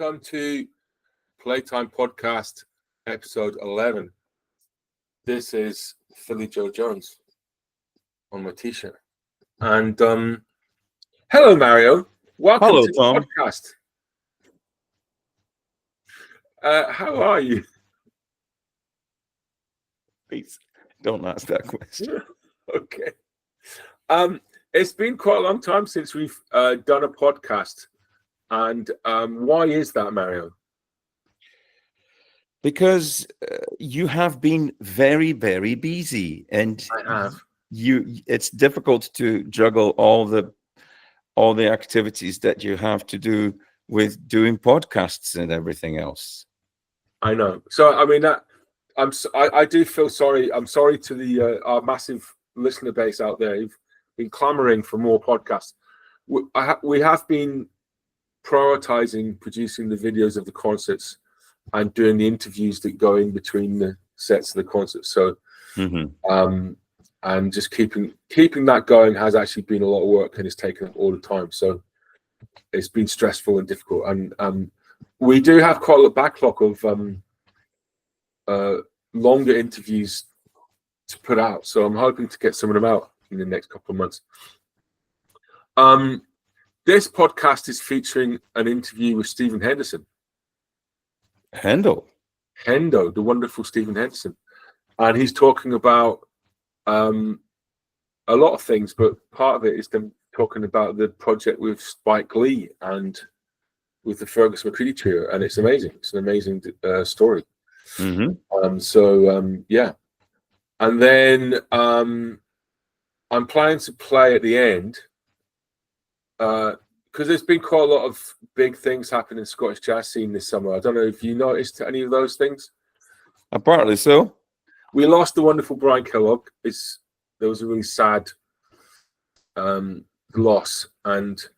welcome to Playtime Podcast, episode 11. This is Philly Joe Jones on my t-shirt. And hello, Mario. Welcome to Tom. the podcast. How are you? Please don't ask that question. Okay. It's been quite a long time since we've done a podcast. And why is that, Mario? Because you have been very, very busy, and I have. It's difficult to juggle all the activities that you have to do with doing podcasts and everything else. I know. So I mean that I do feel sorry. I'm sorry to the our massive listener base out there who've been clamoring for more podcasts. We have been prioritizing producing the videos of the concerts and doing the interviews that go in between the sets of the concerts. So and just keeping that going has actually been a lot of work, and it's taken up all the time. So it's been stressful and difficult. And we do have quite a backlog of longer interviews to put out. So I'm hoping to get some of them out in the next couple of months. This podcast is featuring an interview with Stephen Henderson. Hendo, the wonderful Stephen Henderson. And he's talking about a lot of things, but part of it is them talking about the project with Spike Lee and with the Fergus McCreadie trio, and it's amazing. It's an amazing story. Yeah. And then I'm planning to play at the end because there's been quite a lot of big things happening in the Scottish jazz scene this summer. I don't know if you noticed any of those things. Apparently so. We lost the wonderful Brian Kellock. There was a really sad loss, but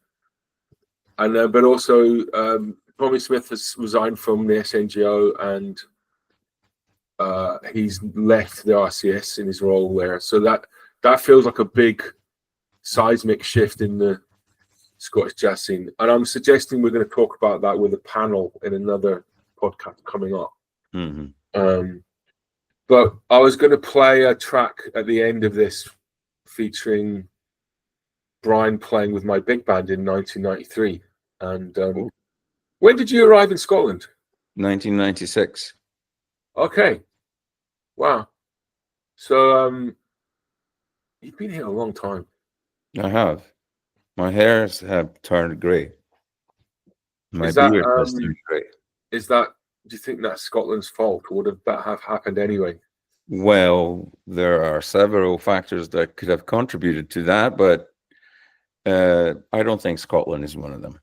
also Tommy Smith has resigned from the SNGO, and he's left the RCS in his role there. So that feels like a big seismic shift in the Scottish jazz scene. And I'm suggesting we're going to talk about that with a panel in another podcast coming up. But I was going to play a track at the end of this featuring Brian playing with my big band in 1993. And when did you arrive in Scotland? 1996. Okay. Wow. So you've been here a long time. I have. My hairs have turned grey. My beard has turned grey. Do you think that's Scotland's fault, or would that have happened anyway? Well, there are several factors that could have contributed to that, but I don't think Scotland is one of them.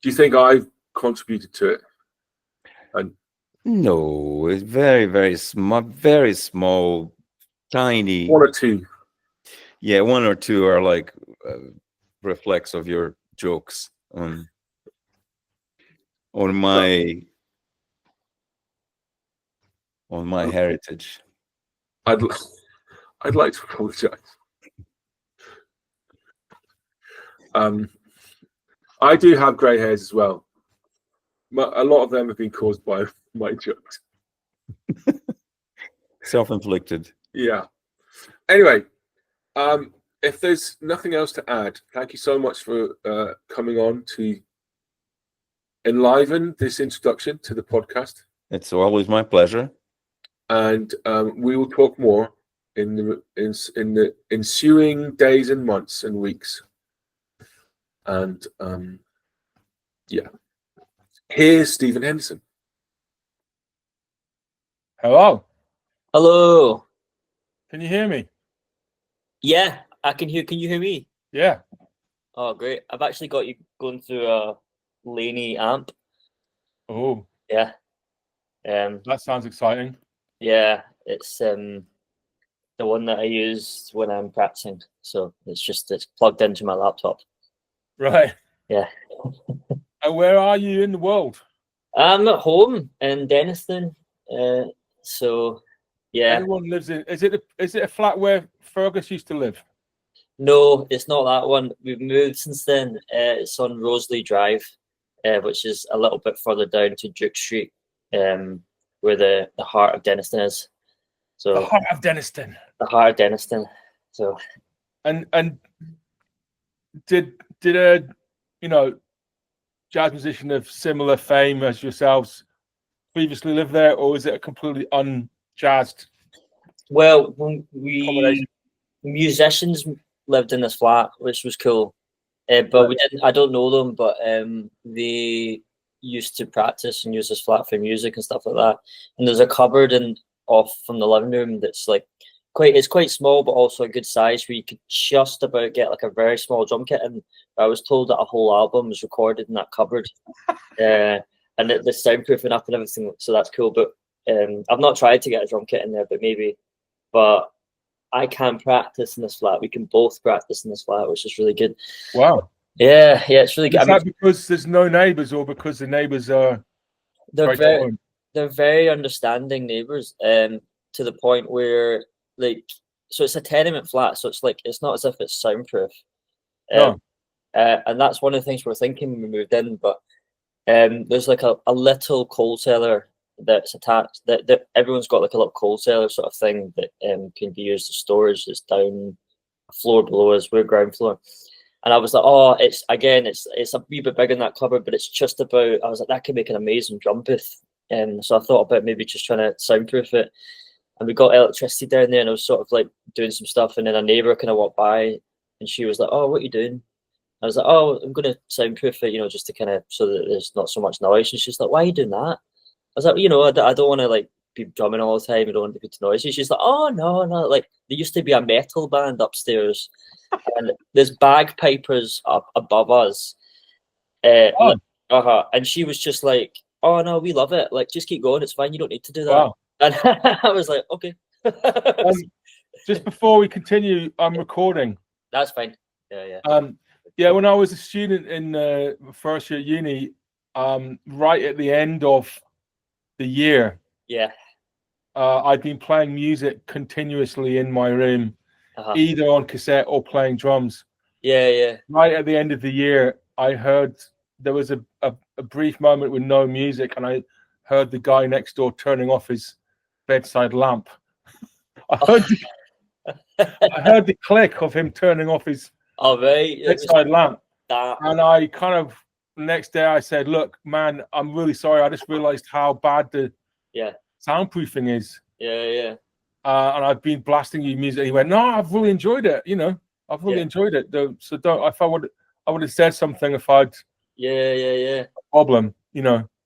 Do you think I've contributed to it? No, it's very, very small, tiny. One or two. Yeah, one or two are like reflex of your jokes on my heritage. I'd like to apologize. I do have grey hairs as well. A lot of them have been caused by my jokes. Self-inflicted. Yeah. Anyway, if there's nothing else to add, thank you so much for coming on to enliven this introduction to the podcast. It's always my pleasure. And we will talk more in the ensuing days and months and weeks. And yeah, here's Stephen Henderson. Hello. Can you hear me? Yeah, I can hear. Can you hear me? Yeah. Oh, great. I've actually got you going through a Laney amp. Oh. Yeah. That sounds exciting. Yeah, it's the one that I use when I'm practicing. So it's plugged into my laptop. Right. Yeah. And where are you in the world? I'm at home in Denniston. So yeah. Everyone lives in. Is it a flat where Fergus used to live? No, it's not that one. We've moved since then. It's on Roseley Drive. which is a little bit further down to Duke Street, where the heart of Denniston is. So The heart of Denniston. the heart of Denniston. So And did a jazz musician of similar fame as yourselves previously live there, or is it a completely unjazzed well, we accommodation? musicians lived in this flat, which was cool. But we didn't. I don't know them, but they used to practice and use this flat for music and stuff like that. And there's a cupboard off from the living room that's like it's quite small, but also a good size, where you could just about get like a very small drum kit. And I was told that a whole album was recorded in that cupboard, and the soundproofing up and everything. So that's cool. But I've not tried to get a drum kit in there, but maybe. But I can practice in this flat. We can both practice in this flat, which is really good. Wow. Yeah, it's really good. Is that because there's no neighbours, or because the neighbours are they're very understanding neighbours, to the point where so it's a tenement flat, so it's not as if it's soundproof. No. And that's one of the things we're thinking when we moved in. But there's like a little coal cellar that's attached, that everyone's got like a little coal cellar sort of thing that can be used as storage. It's down a floor below us. We're ground floor. And I was like, oh, it's a wee bit bigger than that cupboard, but it's just about, I was like, that could make an amazing drum booth. So I thought about maybe just trying to soundproof it. And we got electricity down there, and I was sort of like doing some stuff. And then a neighbour kind of walked by, and she was like, oh, what are you doing? I was like, oh, I'm going to soundproof it, just to kind of, so that there's not so much noise. And she's like, why are you doing that? I was like, I don't want to like be drumming all the time. I don't want to be too noisy. She's like, oh, no. Like, there used to be a metal band upstairs, and there's bagpipers up above us. And she was just like, oh, no, we love it. Like, just keep going. It's fine. You don't need to do that. Wow. And I was like, okay. Just before we continue, I'm recording. That's fine. Yeah. Yeah, when I was a student in first year at uni, right at the end of the year, I'd been playing music continuously in my room, either on cassette or playing drums. Yeah. Right at the end of the year, I heard there was a brief moment with no music, and I heard the guy next door turning off his bedside lamp. I heard the click of him turning off his bedside lamp. And I kind of, next day I said, look, man, I'm really sorry. I just realized how bad the soundproofing is. Yeah. And I've been blasting you music. He went, no, I've really enjoyed it. I've really enjoyed it. So I would have said something if I'd a problem,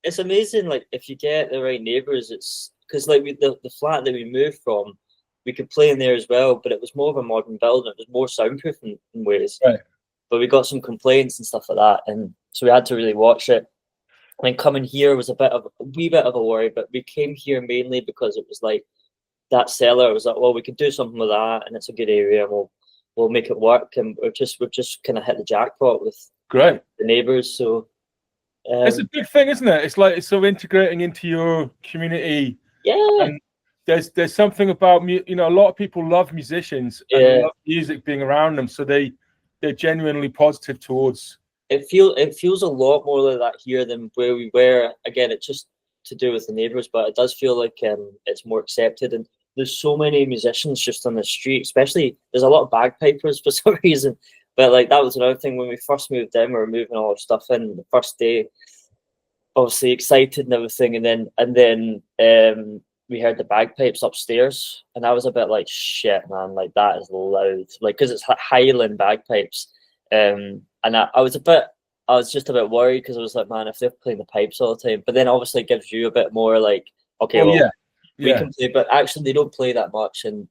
It's amazing, like, if you get the right neighbours. It's because like the flat that we moved from, we could play in there as well, but it was more of a modern building. It was more soundproof in ways. Right. But we got some complaints and stuff like that, and so we had to really watch it. And coming here was a wee bit of a worry, but we came here mainly because it was like that cellar. It was like, well, we could do something with that, and it's a good area, and we'll make it work. And we've just kind of hit the jackpot with the neighbours. So it's a big thing, isn't it? It's like it's sort of integrating into your community. Yeah. And there's something about a lot of people love musicians and they love music being around them, so they're genuinely positive towards. It feels a lot more like that here than where we were. Again, it's just to do with the neighbours, but it does feel like it's more accepted. And there's so many musicians just on the street, especially there's a lot of bagpipers for some reason. But like that was another thing when we first moved in. We were moving all our stuff in the first day, obviously excited and everything, and then we heard the bagpipes upstairs, and I was a bit like, shit, man, like that is loud, like because it's Highland bagpipes, and I was just a bit worried because I was like, man, if they're playing the pipes all the time, but then obviously it gives you a bit more like, okay, we can play, but actually they don't play that much, and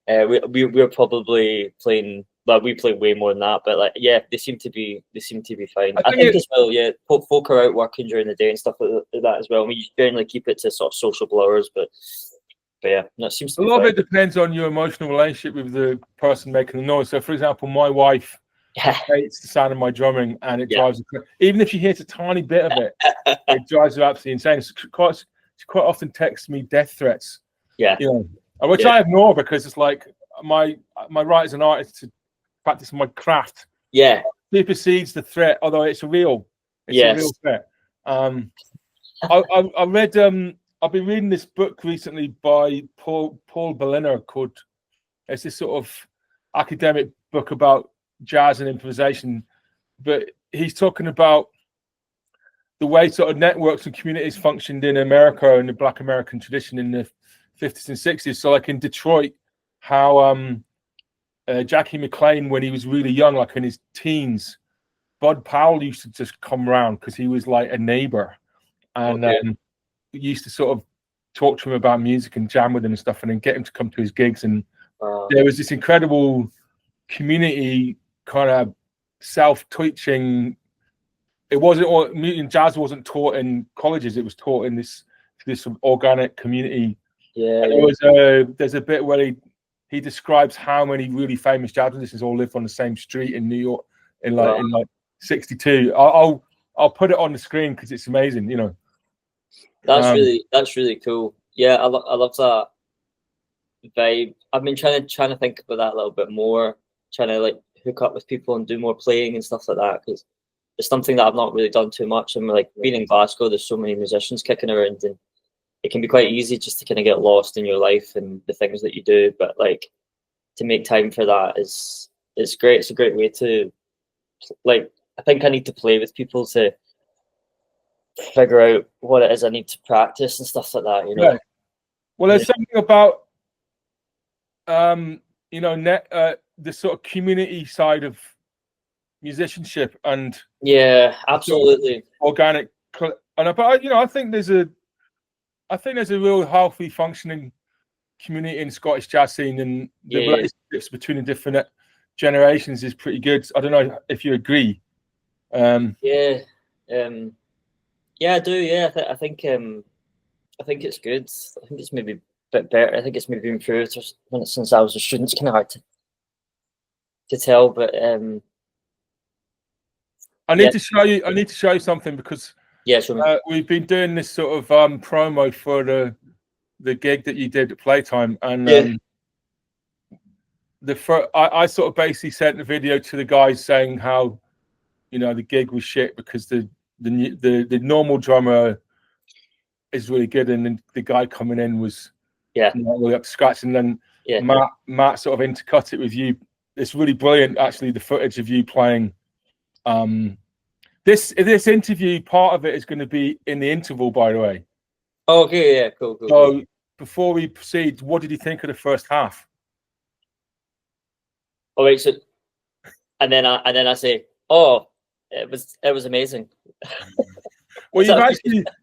we're probably playing. Well, we play way more than that, but like, they seem to be fine. I think as well, folk are out working during the day and stuff like that as well. I mean, you generally keep it to sort of social hours, but yeah, no, it seems to be a lot fine. of it depends on your emotional relationship with the person making the noise. So, for example, my wife hates the sound of my drumming, and it drives her. Even if she hears a tiny bit of it, it drives her absolutely insane. She quite often texts me death threats. Which I ignore because it's like my right as an artist to practice my craft supersedes the threat, although it's real. It's a real fit. I read. I've been reading this book recently by Paul Berliner called. It's this sort of academic book about jazz and improvisation, but he's talking about the way sort of networks and communities functioned in America and the Black American tradition in the 50s and 60s. So, like in Detroit, how Jackie McLean, when he was really young, like in his teens, Bud Powell used to just come around because he was like a neighbor, and used to sort of talk to him about music and jam with him and stuff, and then get him to come to his gigs. And there was this incredible community kind of self-teaching. It wasn't all jazz wasn't taught in colleges; it was taught in this organic community. There's a bit where he describes how many really famous jazz musicians all live on the same street in New York in like 62. I'll put it on the screen because it's amazing. You know, that's really cool. Yeah, I love that vibe. I've been trying to think about that a little bit more, trying to like hook up with people and do more playing and stuff like that, because it's something that I've not really done too much. And like being in Glasgow, there's so many musicians kicking around, and it can be quite easy just to kind of get lost in your life and the things that you do. But like to make time for that it's great. It's a great way to like. I think I need to play with people to figure out what it is I need to practice and stuff like that. You know. Right. Well, there's something about the sort of community side of musicianship and absolutely sort of organic. And I think there's a real healthy functioning community in Scottish jazz scene, and the relationships between the different generations is pretty good. I don't know if you agree. I do. Yeah, I think it's good. I think it's maybe a bit better. I think it's maybe improved since I was a student. It's kind of hard to tell, but I need to show you something, because sure. We've been doing this sort of promo for the gig that you did at Playtime, and I sort of basically sent the video to the guys saying how the gig was shit because the normal drummer is really good, and then the guy coming in was really up to scratch, and then Matt sort of intercut it with you. It's really brilliant, actually, the footage of you playing. This interview, part of it is going to be in the interval, by the way. Oh, okay, yeah, cool. So before we proceed, what did you think of the first half? Oh wait, so and then I say, oh, it was amazing. Well,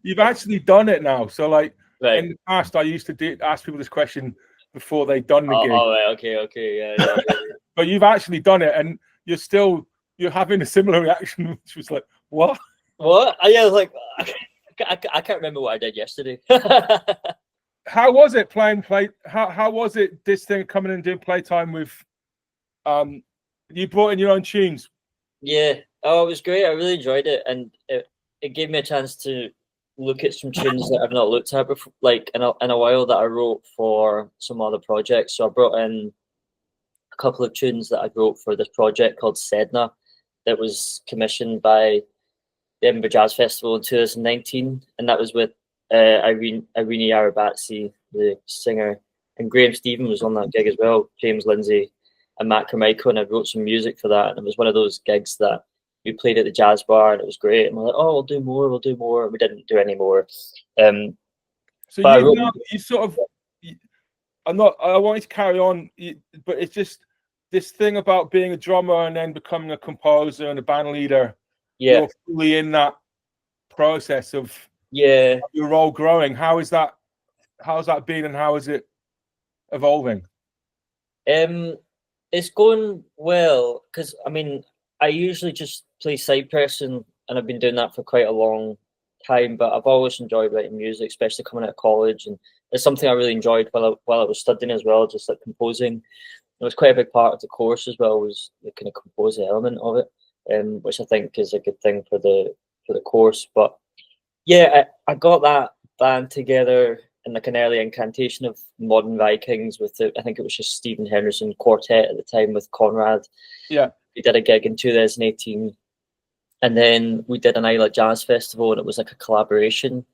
you've actually done it now. So like in the past, I used to ask people this question before they'd done the gig. Oh, right, okay, yeah. But you've actually done it, and you're having a similar reaction, which was like, what? What? Yeah, I was like, I can't remember what I did yesterday. How was it playing How was it this thing coming and doing Playtime with you brought in your own tunes? Yeah. Oh, it was great. I really enjoyed it, and it gave me a chance to look at some tunes that I've not looked at before, like in a while, that I wrote for some other projects. So I brought in a couple of tunes that I wrote for this project called Sedna, that was commissioned by the Edinburgh Jazz Festival in 2019, and that was with Irene Yarabatsi, the singer, and Graeme Stephen was on that gig as well, James Lindsay and Matt Carmichael, and I wrote some music for that, and it was one of those gigs that we played at the jazz bar, and it was great, and we're like, oh, we'll do more, and we didn't do any more. So I want you to carry on, but it's just this thing about being a drummer and then becoming a composer and a band leader. You're fully in that process of your role growing. How's that been, and how is it evolving? It's going well, because I mean, I usually just play side person, and I've been doing that for quite a long time, but I've always enjoyed writing music, especially coming out of college, and it's something I really enjoyed while I was studying as well, just like composing. It was quite a big part of the course as well, was the kind of composing element of it, which I think is a good thing for the course. But yeah, I got that band together in like an early incantation of Modern Vikings with I think it was just Stephen Henderson quartet at the time with Conrad. Yeah, we did a gig in 2018, And then we did an Isla Jazz Festival, and it was like a collaboration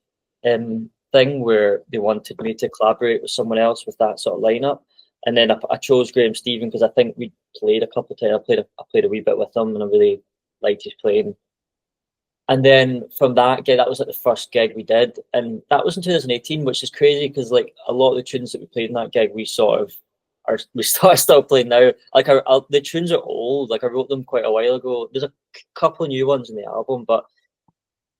thing where they wanted me to collaborate with someone else with that sort of lineup. And then I chose Graeme Stephen because I think we played a couple of times. I played a wee bit with him, and I really liked his playing. And then from that gig, that was like the first gig we did, and that was in 2018, which is crazy because like a lot of the tunes that we played in that gig, we still playing now. Like the tunes are old. Like I wrote them quite a while ago. There's a couple of new ones in the album, but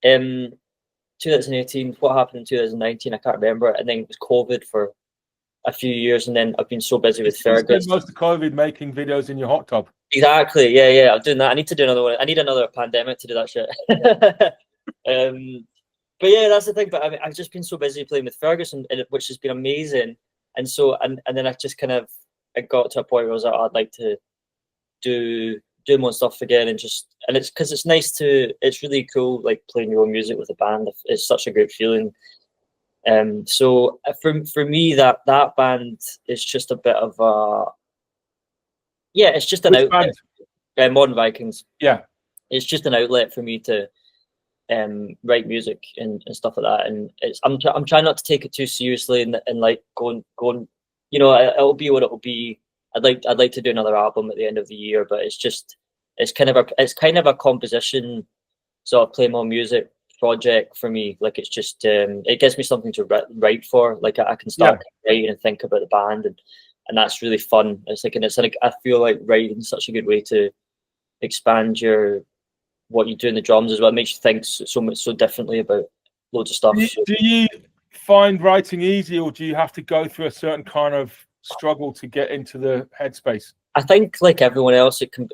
2018, what happened in 2019, I can't remember. And then it was COVID for a few years, and then I've been so busy with Fergus. Most of COVID making videos in your hot tub. Exactly. Yeah. I'm doing that. I need to do another one. I need another pandemic to do that shit. But yeah, that's the thing. But I mean, I've just been so busy playing with Fergus, which has been amazing. And so, and then I just kind of, I got to a point where I was like, I'd like to do more stuff again, and it's because it's nice it's really cool, like playing your own music with a band. It's such a great feeling. So for me, that band is just a bit of a, it's just an Which outlet. Modern Vikings. Yeah, it's just an outlet for me to write music and stuff like that. And I'm trying not to take it too seriously and like going. You know, it'll be what it'll be. I'd like to do another album at the end of the year, but it's kind of a composition sort of play more music project for me. Like it's just it gives me something to write for. Like I can start writing and think about the band, and that's really fun. It's like I feel like writing is such a good way to expand what you do in the drums as well. It makes you think so differently about loads of stuff. Do you find writing easy, or do you have to go through a certain kind of struggle to get into the headspace? I think like everyone else, it can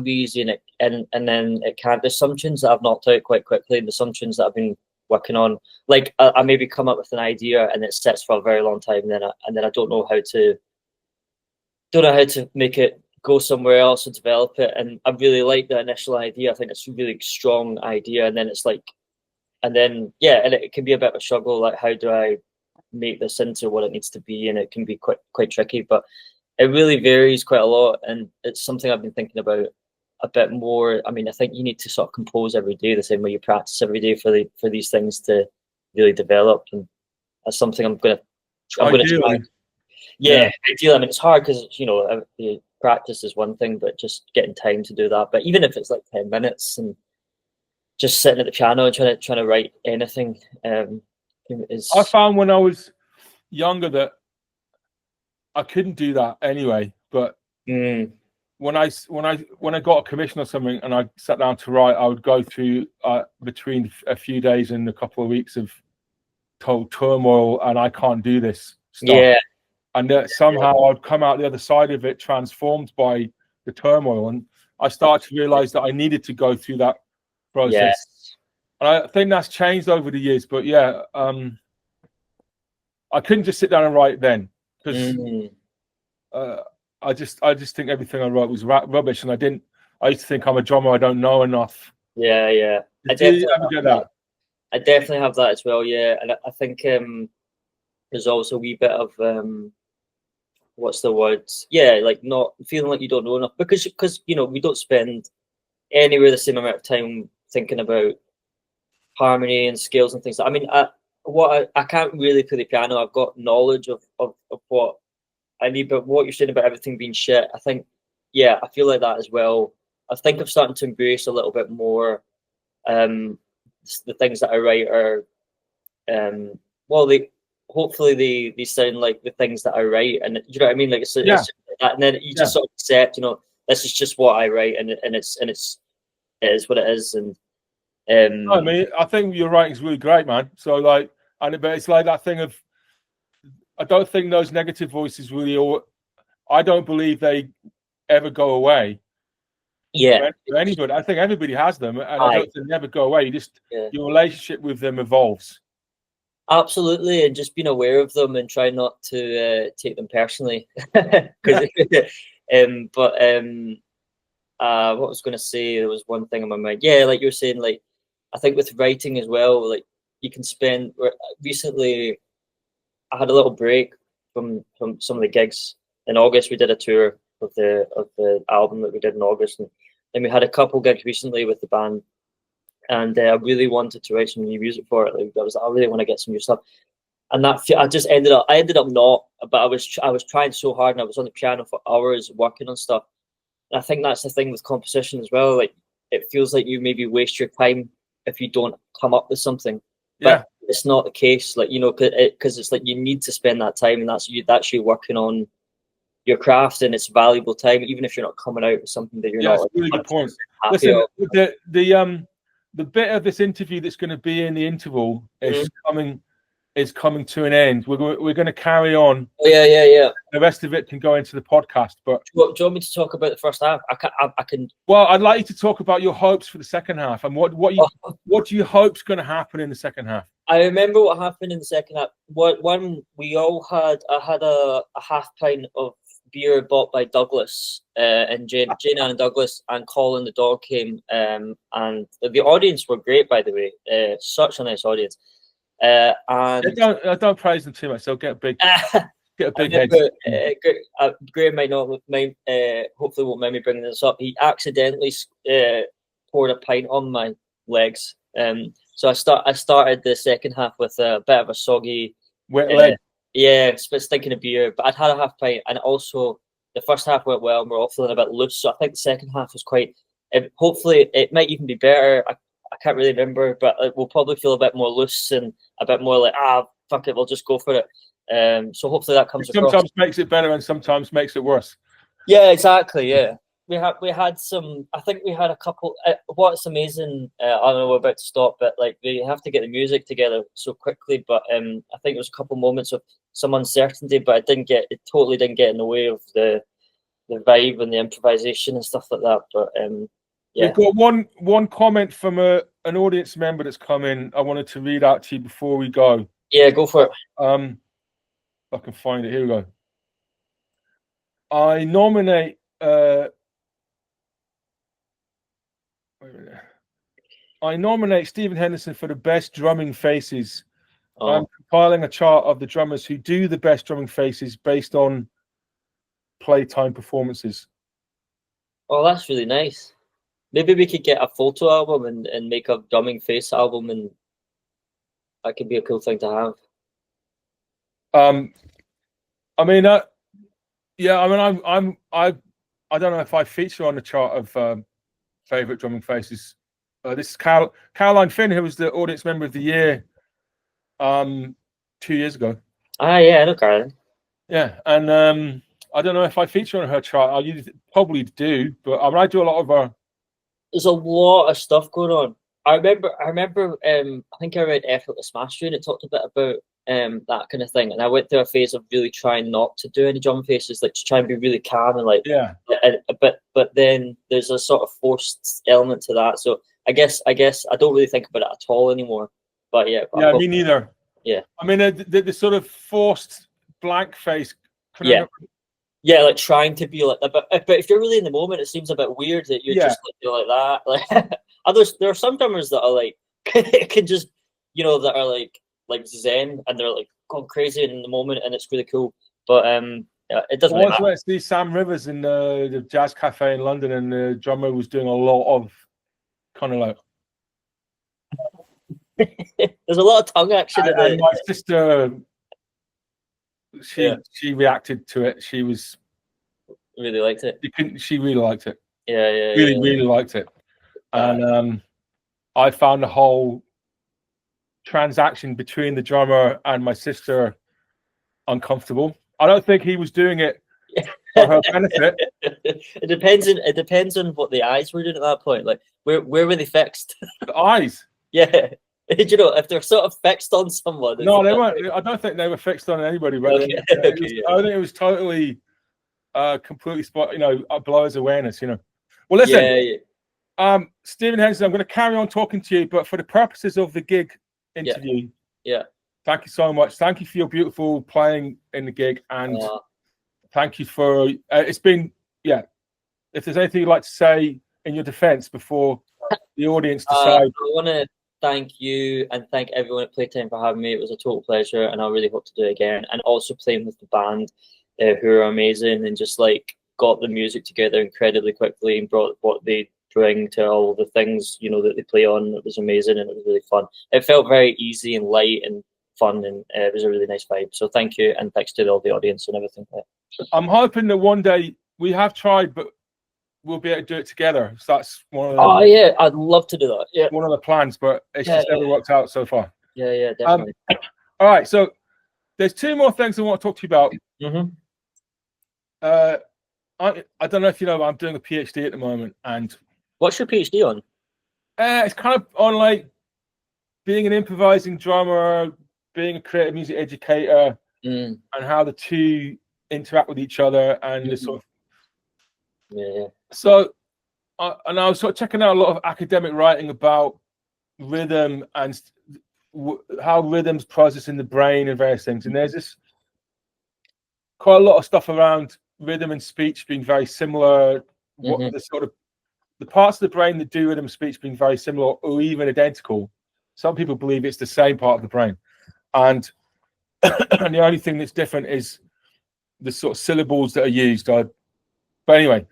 be easy, and then it can't. There's some tunes that I've knocked out quite quickly, and there's some tunes that I've been working on. Like I maybe come up with an idea and it sits for a very long time, and then I don't know how to make it go somewhere else and develop it. And I really like the initial idea. I think it's a really strong idea, and then it's like, and it can be a bit of a struggle. Like, how do I make this into what it needs to be? And it can be quite tricky, but it really varies quite a lot, and it's something I've been thinking about a bit more. I mean, I think you need to sort of compose every day the same way you practice every day for these things to really develop, and that's something I'm gonna try. Yeah, ideally. I mean, it's hard because the practice is one thing, but just getting time to do that. But even if it's like 10 minutes and just sitting at the piano and trying to write anything, is. I found when I was younger that I couldn't do that anyway. But when I got a commission or something and I sat down to write, I would go through between a few days and a couple of weeks of total turmoil, and I can't do this stuff. Yeah. And somehow I'd come out the other side of it transformed by the turmoil, and I started to realize that I needed to go through that process. Yes. And I think that's changed over the years. But I couldn't just sit down and write then, because I just think everything I wrote was rubbish, and I used to think I'm a drummer, I don't know enough. Yeah. I definitely have that as well. Yeah, and I think there's also a wee bit of what's the word? Yeah, like not feeling like you don't know enough, because we don't spend anywhere the same amount of time thinking about harmony and scales and things. I mean, I can't really play the piano. I've got knowledge of what I need, but what you're saying about everything being shit, I think, I feel like that as well. I think I'm starting to embrace a little bit more the things that I write are hopefully they sound like the things that I write, and you know what I mean, like it's that, and then you just sort of accept, this is just what I write, and it is what it is. And I mean, I think your writing's really great, man. So but it's like that thing of, I don't think those negative voices really, I don't believe they ever go away. Yeah, for anybody, I think everybody has them, and I don't think they never go away. Your relationship with them evolves. Absolutely, and just being aware of them and try not to take them personally. What I was going to say, there was one thing in my mind. Yeah, like you were saying, like I think with writing as well, like you can spend. Recently, I had a little break from some of the gigs in August. We did a tour of the album that we did in August, and and we had a couple gigs recently with the band, and I really wanted to write some new music for it. Like, I really want to get some new stuff, and that I ended up not, but I was trying so hard, and I was on the piano for hours working on stuff. And I think that's the thing with composition as well. Like, it feels like you maybe waste your time if you don't come up with something. But it's not the case. Like, you know, because it's like you need to spend that time, and that's you working on your craft, and it's valuable time, even if you're not coming out with something that you're not. That's a really good point. Listen, the bit of this interview that's going to be in the interval is coming to an end. We're going to carry on. Oh, yeah. The rest of it can go into the podcast. But do you want me to talk about the first half? I can. Well, I'd like you to talk about your hopes for the second half, and what do you hope's going to happen in the second half? I remember what happened in the second half. I had a half pint of beer bought by Douglas and Jane Ann and Douglas, and Colin the dog came, and the audience were great, by the way. Such a nice audience. And I don't praise them too much. They'll get a big head. Graeme might not mind, hopefully won't mind me bringing this up. He accidentally poured a pint on my legs. So I started the second half with a bit of a soggy wet leg. Yeah, stinking of beer. But I'd had a half pint, and also the first half went well, and we're all feeling a bit loose. So I think the second half was quite. Hopefully, it might even be better. I can't really remember, but we'll probably feel a bit more loose and a bit more like, fuck it, we'll just go for it. So hopefully that comes across. Sometimes makes it better and sometimes makes it worse. Yeah, exactly. Yeah, we had some. I think we had a couple. What's amazing, I don't know, we're about to stop, but like they have to get the music together so quickly. But I think there was a couple moments of some uncertainty, but it totally didn't get in the way of the vibe and the improvisation and stuff like that. But yeah. We've got one comment from an audience member that's come in. I wanted to read out to you before we go. Yeah, go for it. I can find it. Here we go. I nominate. I nominate Stephen Henderson for the best drumming faces. I'm compiling a chart of the drummers who do the best drumming faces based on Playtime performances. Oh, that's really nice. Maybe we could get a photo album and make a drumming face album, and that could be a cool thing to have. I mean, I don't know if I feature on the chart of favorite drumming faces. This is Caroline Finn, who was the audience member of the year 2 years ago. Yeah, I know Caroline. Yeah, and I don't know if I feature on her chart. I probably do, but I do a lot of her. There's a lot of stuff going on. I remember. I think I read Effortless Mastery, and it talked a bit about that kind of thing. And I went through a phase of really trying not to do any drum faces, like to try and be really calm and like. Yeah. But then there's a sort of forced element to that. So I guess I don't really think about it at all anymore. But yeah. Yeah, me neither. Yeah. I mean, the sort of forced blank face. Yeah. Yeah, like trying to be like that, but if you're really in the moment, it seems a bit weird that you're just like that. Like there are some drummers that are like can just that are like zen, and they're like going crazy in the moment, and it's really cool. But it doesn't. I went to see Sam Rivers in the Jazz Cafe in London, and the drummer was doing a lot of kind of like. There's a lot of tongue action. And my sister. She reacted to it. She was really liked it. She really liked it. Yeah. Really liked it. And I found the whole transaction between the drummer and my sister uncomfortable. I don't think he was doing it for her benefit. It depends on what the eyes were doing at that point. Like where were they fixed? The eyes. Yeah. If they're sort of fixed on someone. No, they weren't. I don't think they were fixed on anybody. But okay. I think it was totally, completely below his awareness. Well, listen. Yeah. Stephen Henderson, I'm going to carry on talking to you, but for the purposes of the gig interview, thank you so much. Thank you for your beautiful playing in the gig, and thank you for. It's been If there's anything you'd like to say in your defence before the audience decide, I want to thank you and thank everyone at Playtime for having me. It was a total pleasure, and I really hope to do it again. And also playing with the band, who are amazing and just like got the music together incredibly quickly and brought what they bring to all the things, you know, that they play on. It was amazing and it was really fun. It felt very easy and light and fun, and it was a really nice vibe. So thank you, and thanks to all the audience and everything. I'm hoping that one day, we have tried, but we'll be able to do it together. So that's one of the, oh yeah, I'd love to do that. Yeah, one of the plans, but it's just never worked out so far. Yeah, definitely. All right, so there's two more things I want to talk to you about. I don't know if you know, but I'm doing a PhD at the moment, and what's your PhD on? It's kind of on like being an improvising drummer, being a creative music educator, and how the two interact with each other, and the sort of So, and I was sort of checking out a lot of academic writing about rhythm and how rhythms process in the brain and various things. And there's this quite a lot of stuff around rhythm and speech being very similar. What the sort of the parts of the brain that do rhythm and speech being very similar or even identical. Some people believe it's the same part of the brain, and and the only thing that's different is the sort of syllables that are used. But anyway.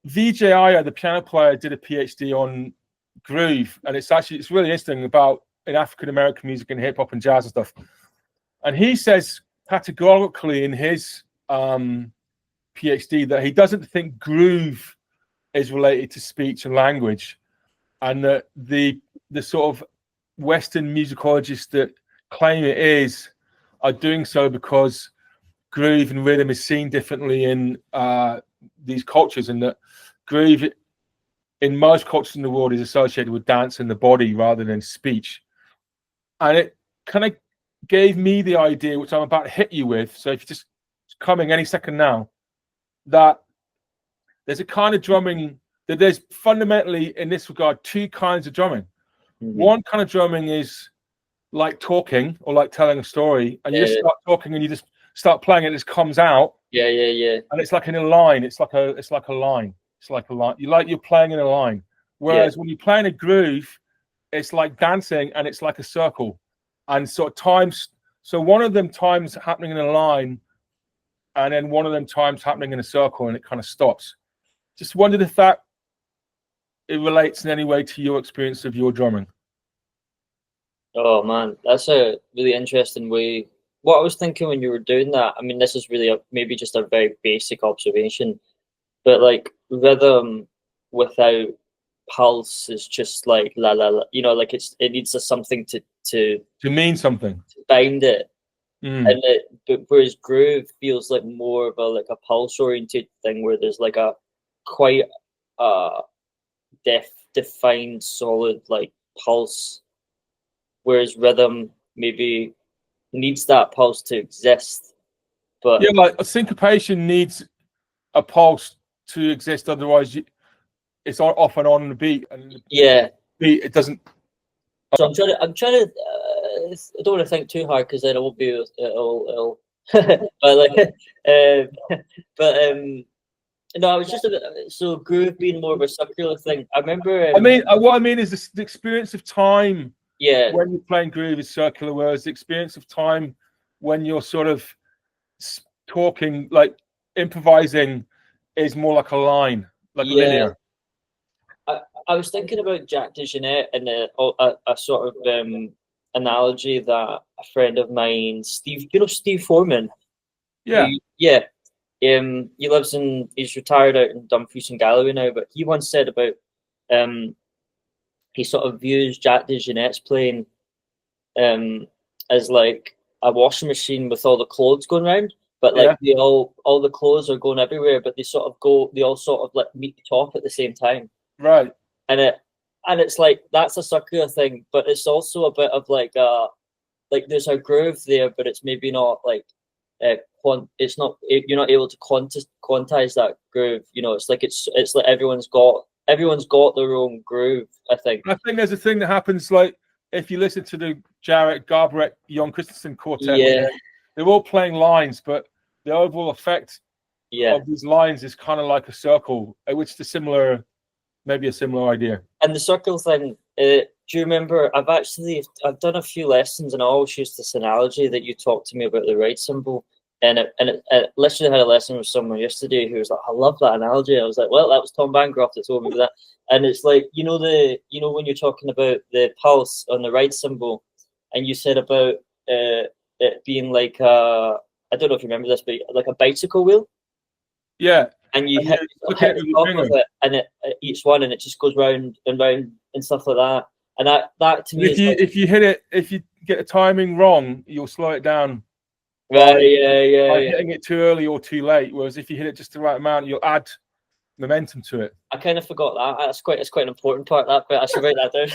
VJ Iyer, the piano player, did a PhD on groove, and it's really interesting about in African American music and hip hop and jazz and stuff. And he says categorically in his PhD that he doesn't think groove is related to speech and language, and that the sort of Western musicologists that claim it is are doing so because groove and rhythm is seen differently in these cultures, and that groove in most cultures in the world is associated with dance and the body rather than speech. And it kind of gave me the idea, which I'm about to hit you with, so if you're just coming any second now, that there's a kind of drumming, that there's fundamentally in this regard two kinds of drumming. One kind of drumming is like talking or like telling a story, and you just start talking and you just start playing, it just comes out. And it's like in a line. It's like a line. It's like a line. You're playing in a line. Whereas when you play in a groove, it's like dancing, and it's like a circle. And sort of times. So one of them times happening in a line, and then one of them times happening in a circle, and it kind of stops. Just wondered if that it relates in any way to your experience of your drumming. Oh man, that's a really interesting way. What I was thinking when you were doing that, I mean, this is really maybe just a very basic observation, but like rhythm without pulse is just like la la la. You know, like it needs something to mean something, to bind it, and but whereas groove feels like more of a pulse oriented thing, where there's like a quite defined solid like pulse, whereas rhythm maybe needs that pulse to exist. But yeah, like a syncopation needs a pulse to exist, otherwise it's off and on the beat, and the beat, it doesn't. So I'm trying to I don't want to think too hard, because then it won't be it'll but like no, I was just a bit, so groove being more of a circular thing. I remember what I mean is the experience of time. Yeah. When you're playing groove is circular, whereas the experience of time when you're sort of talking, like improvising, is more like a line, like linear. I was thinking about Jack DeJohnette and a sort of analogy that a friend of mine, Steve, you know Steve Foreman? He lives he's retired out in Dumfries and Galloway now, but he once said about he sort of views Jack DeJohnette's playing as like a washing machine with all the clothes going around, but like all the clothes are going everywhere, but they all sort of like meet the top at the same time. Right. And it's like that's a circular thing, but it's also a bit of like there's a groove there, but it's maybe not like it's not, you're not able to quantize that groove. You know, it's like everyone's got their own groove. I think there's a thing that happens, like if you listen to the Jarrett, Garbarek, Jon Christensen quartet, they're all playing lines, but the overall effect of these lines is kind of like a circle, which is maybe a similar idea. And the circle thing, do you remember? I've done a few lessons, and I always use this analogy that you talked to me about the right symbol. And it literally had a lesson with someone yesterday who was like, I love that analogy. I was like, well, that was Tom Bancroft that told me that. And it's like, when you're talking about the pulse on the ride cymbal, and you said about it being like I don't know if you remember this, but like a bicycle wheel. Yeah. And you hit the top of it, and each one, and it just goes round and round and stuff like that. And that to me, if you hit it, if you get the timing wrong, you'll slow it down. Right, yeah. Hitting it too early or too late. Whereas if you hit it just the right amount, you'll add momentum to it. I kind of forgot that. It's quite an important part of that, but I should write that down.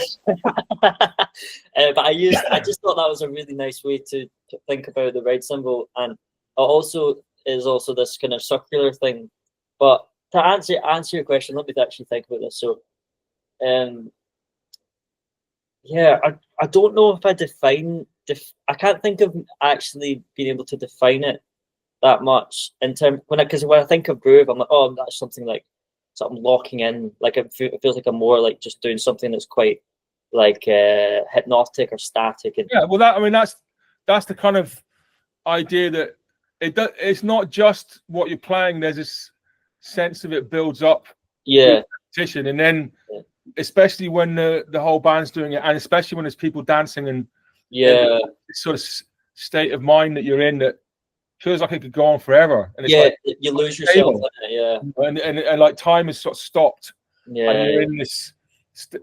But I just thought that was a really nice way to think about the ride cymbal, and it also is this kind of circular thing. But to answer your question, let me actually think about this. So, I don't know if I define. I can't think of actually being able to define it that much in terms when I think of groove, I'm like, oh, that's something locking in. Like it feels like I'm more like just doing something that's quite like hypnotic or static. And yeah, well, that's the kind of idea that it's not just what you're playing. There's this sense of it builds up. Yeah. Repetition, and then especially when the whole band's doing it, and especially when there's people dancing and this sort of state of mind that you're in that feels like it could go on forever. And it's you lose yourself in it, and like time is sort of stopped. Yeah, and you're in this,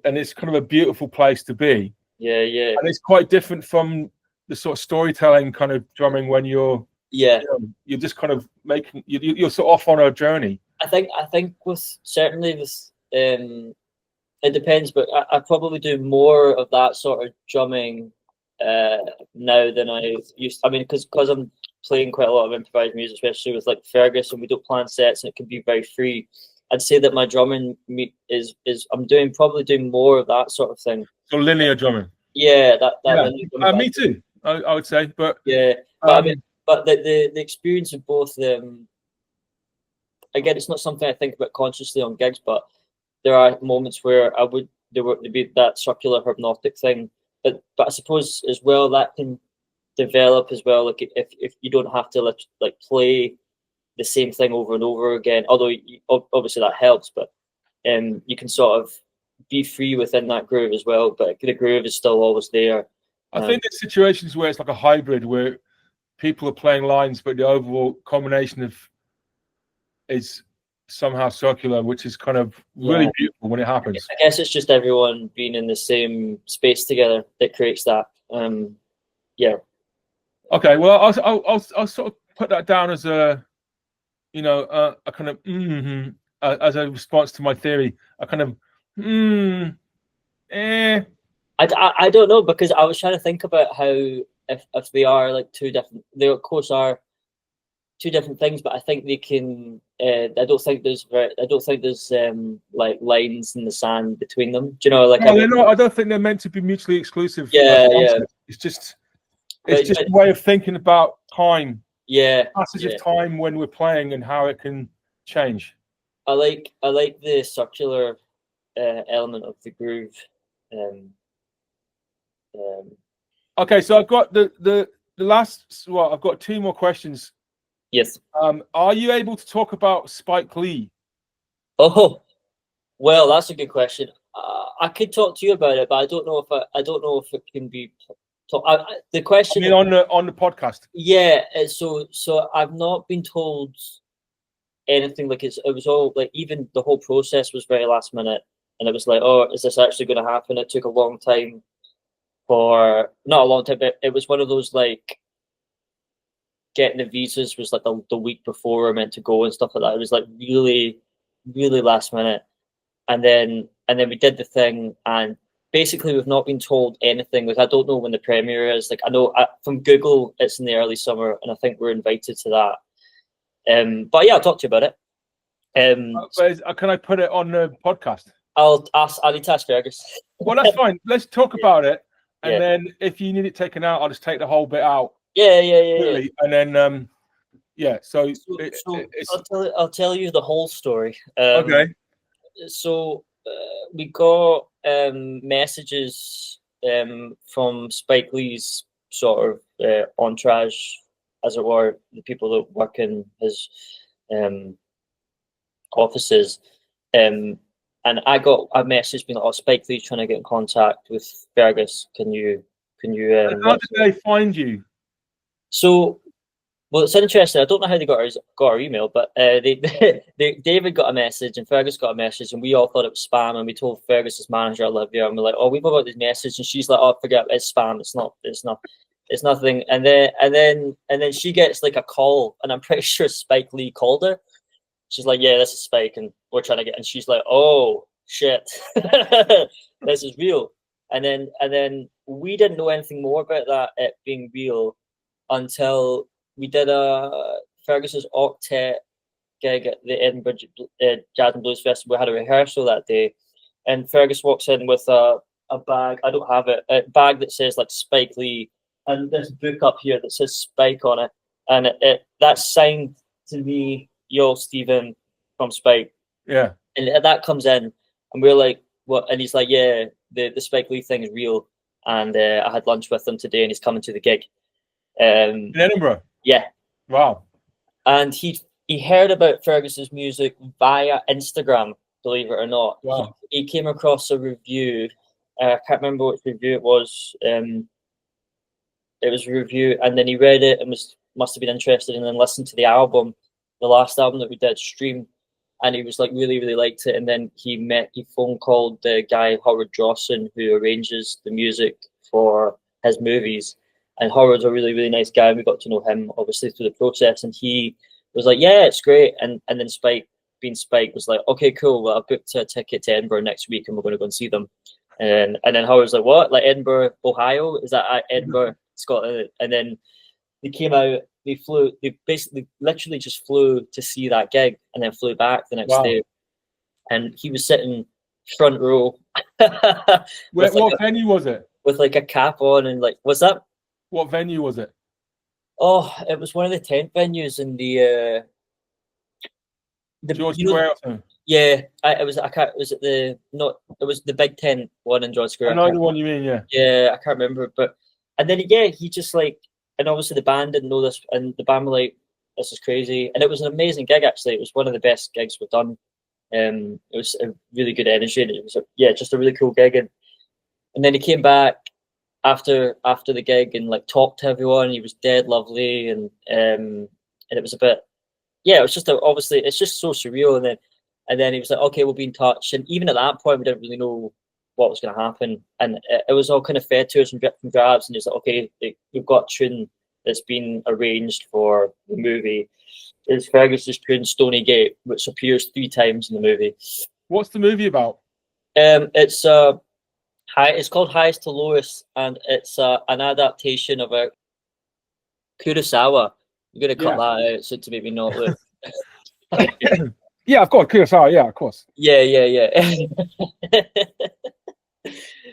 and it's kind of a beautiful place to be. Yeah. And it's quite different from the sort of storytelling kind of drumming when you're you're just kind of making you're sort of off on a journey. I think with it depends, but I probably do more of that sort of drumming now than I used to. I mean, because I'm playing quite a lot of improvised music, especially with like Fergus, and we don't plan sets and it can be very free. I'd say that my drumming is I'm probably doing more of that sort of thing. So linear drumming. Yeah, that me too. I would say, but but the experience of both them. Again, it's not something I think about consciously on gigs, but there are moments where there would be that circular hypnotic thing. But I suppose as well that can develop as well. Like if you don't have to like play the same thing over and over again, although obviously that helps, but you can sort of be free within that groove as well. But the groove is still always there. I think there's situations where it's like a hybrid where people are playing lines, but the overall combination is somehow circular, which is kind of really beautiful when it happens. I guess it's just everyone being in the same space together that creates that. Okay, well, I'll sort of put that down as a kind of as a response to my theory. A kind of I don't know, because I was trying to think about how if they are like two different, they of course are two different things, but I think they can. I don't think there's like lines in the sand between them. Do you know? Like, I don't think they're meant to be mutually exclusive. It's just a way of thinking about time. Yeah, passage of time when we're playing and how it can change. I like the circular element of the groove. Okay, so I've got the last. Well, I've got two more questions. Yes. Are you able to talk about Spike Lee? Oh, well, that's a good question. I could talk to you about it, but I don't know if it can be. The question on the podcast. Yeah. So I've not been told anything. Like it was all like, even the whole process was very last minute, and it was like, oh, is this actually going to happen? It took a long time. Not a long time, but it was one of those like. Getting the visas was like the week before we're meant to go and stuff like that. It was like really, really last minute, and then we did the thing, and basically we've not been told anything. Like I don't know when the premiere is. Like I know from Google it's in the early summer, and I think we're invited to that. But yeah, I'll talk to you about it. Can I put it on the podcast? I need to ask Fergus. Well, that's fine. Let's talk about it, and then if you need it taken out, I'll just take the whole bit out. Yeah. And then, So I'll tell you the whole story. Okay. So we got messages from Spike Lee's sort of entourage as it were, the people that work in his offices. And I got a message being like, "Oh, Spike Lee's trying to get in contact with Fergus. Can you?" And how did they find you? So, well, it's interesting. I don't know how they got our email, but David got a message and Fergus got a message, and we all thought it was spam. And we told Fergus's manager Olivia, and we're like, "Oh, we've got this message," and she's like, "Oh, forget it, it's spam. It's nothing." And then she gets like a call, and I'm pretty sure Spike Lee called her. She's like, "Yeah, this is Spike, and we're trying to get." And she's like, "Oh shit, this is real." And then we didn't know anything more about that it being real until we did a Fergus's octet gig at the Edinburgh Jazz and Blues Festival. We had a rehearsal that day, and Fergus walks in with a bag. I don't have it. A bag that says like Spike Lee, and there's a book up here that says Spike on it, and that's signed to me, "Yo, Stephen," from Spike. Yeah. And that comes in, and we're like, "What?" And he's like, "Yeah, the Spike Lee thing is real." And I had lunch with him today, and he's coming to the gig. In Edinburgh. Yeah. Wow. And he heard about Fergus's music via Instagram, believe it or not. Wow. He came across a review. I can't remember which review it was. It was a review, and then he read it and must have been interested, and then listened to the album, the last album that we did, Stream, and he was like really, really liked it. And then he phone called the guy Howard Jawson, who arranges the music for his movies. And Howard's a really, really nice guy. We got to know him obviously through the process, and he was like, "Yeah, it's great." And then Spike, being Spike, was like, "Okay, cool. Well, I've booked a ticket to Edinburgh next week, and we're going to go and see them." And then Howard's like, "What? Like Edinburgh, Ohio? Is that Edinburgh, Scotland?" And then they came out. They flew. They basically, literally, just flew to see that gig, and then flew back the next day. And he was sitting front row. What venue was it? With like a cap on, and like, what's that? What venue was it? Oh, it was one of the tent venues in the George Square. Yeah, it was. I can't. Was it the not? It was the Big Tent one in George Square. I know the one you mean. Yeah. Yeah, I can't remember, but and then he just like, and obviously the band didn't know this, and the band were like, "This is crazy," and it was an amazing gig. Actually, it was one of the best gigs we've done. It was a really good energy, and it was just a really cool gig. And then he came back after the gig and like talked to everyone. He was dead lovely, and it was a bit, it was just obviously it's just so surreal. And then he was like, "Okay, we'll be in touch." And even at that point, we didn't really know what was going to happen, and it was all kind of fed to us in drips and drabs. And he was like, "Okay, we've got a tune that's been arranged for the movie. It's Fergus's tune Stony Gate, which appears 3 times in the movie." What's the movie about? It's called Highest to Lowest, and it's an adaptation of a Kurosawa. You're going to cut that out so to maybe not look. Yeah, of course, Kershaw. Yeah, of course. Yeah.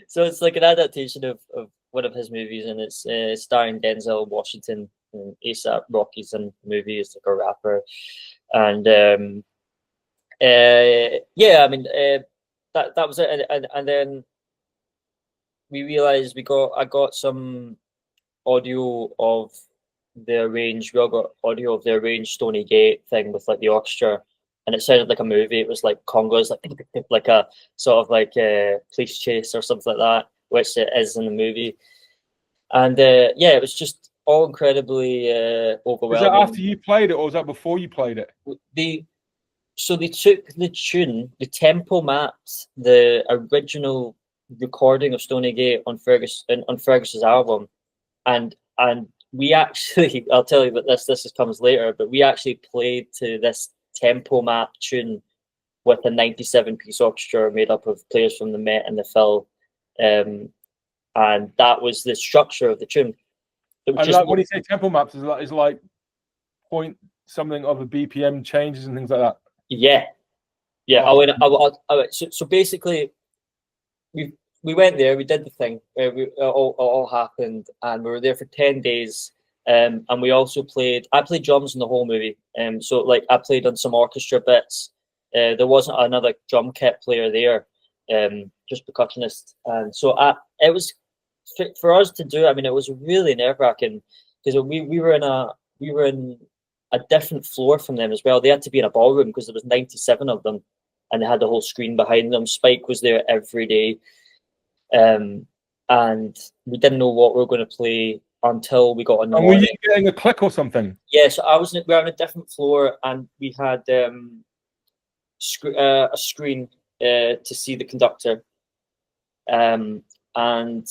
So it's like an adaptation of one of his movies, and it's starring Denzel Washington and A$AP Rocky's in the movie. It's like a rapper, and I mean that was it, and then we realized I got some audio of the arranged. We all got audio of the arranged Stony Gate thing with like the orchestra, and it sounded like a movie. It was like congas, like a sort of like a police chase or something like that, which it is in the movie. And it was just all incredibly overwhelming. Was that after you played it, or was that before you played it? They took the tune, the tempo mapped the original recording of Stony Gate on Fergus's album, and we actually, I'll tell you about this comes later, but we actually played to this tempo map tune with a 97-piece orchestra made up of players from the Met and the Phil, and that was the structure of the tune. When you say tempo maps, is like point something of a BPM changes and things like that. Yeah. So basically, we went there, we did the thing, it all happened, and we were there for 10 days. And we also I played drums in the whole movie. So like I played on some orchestra bits. There wasn't another drum kit player there, just percussionist. And so it was for us to do. I mean, it was really nerve-wracking because we were in we were in a different floor from them as well. They had to be in a ballroom because there was 97 of them, and they had the whole screen behind them. Spike was there every day, and we didn't know what we were going to play until we got on the morning. Were you getting a click or something? Yeah, so we were on a different floor, and we had a screen to see the conductor, and then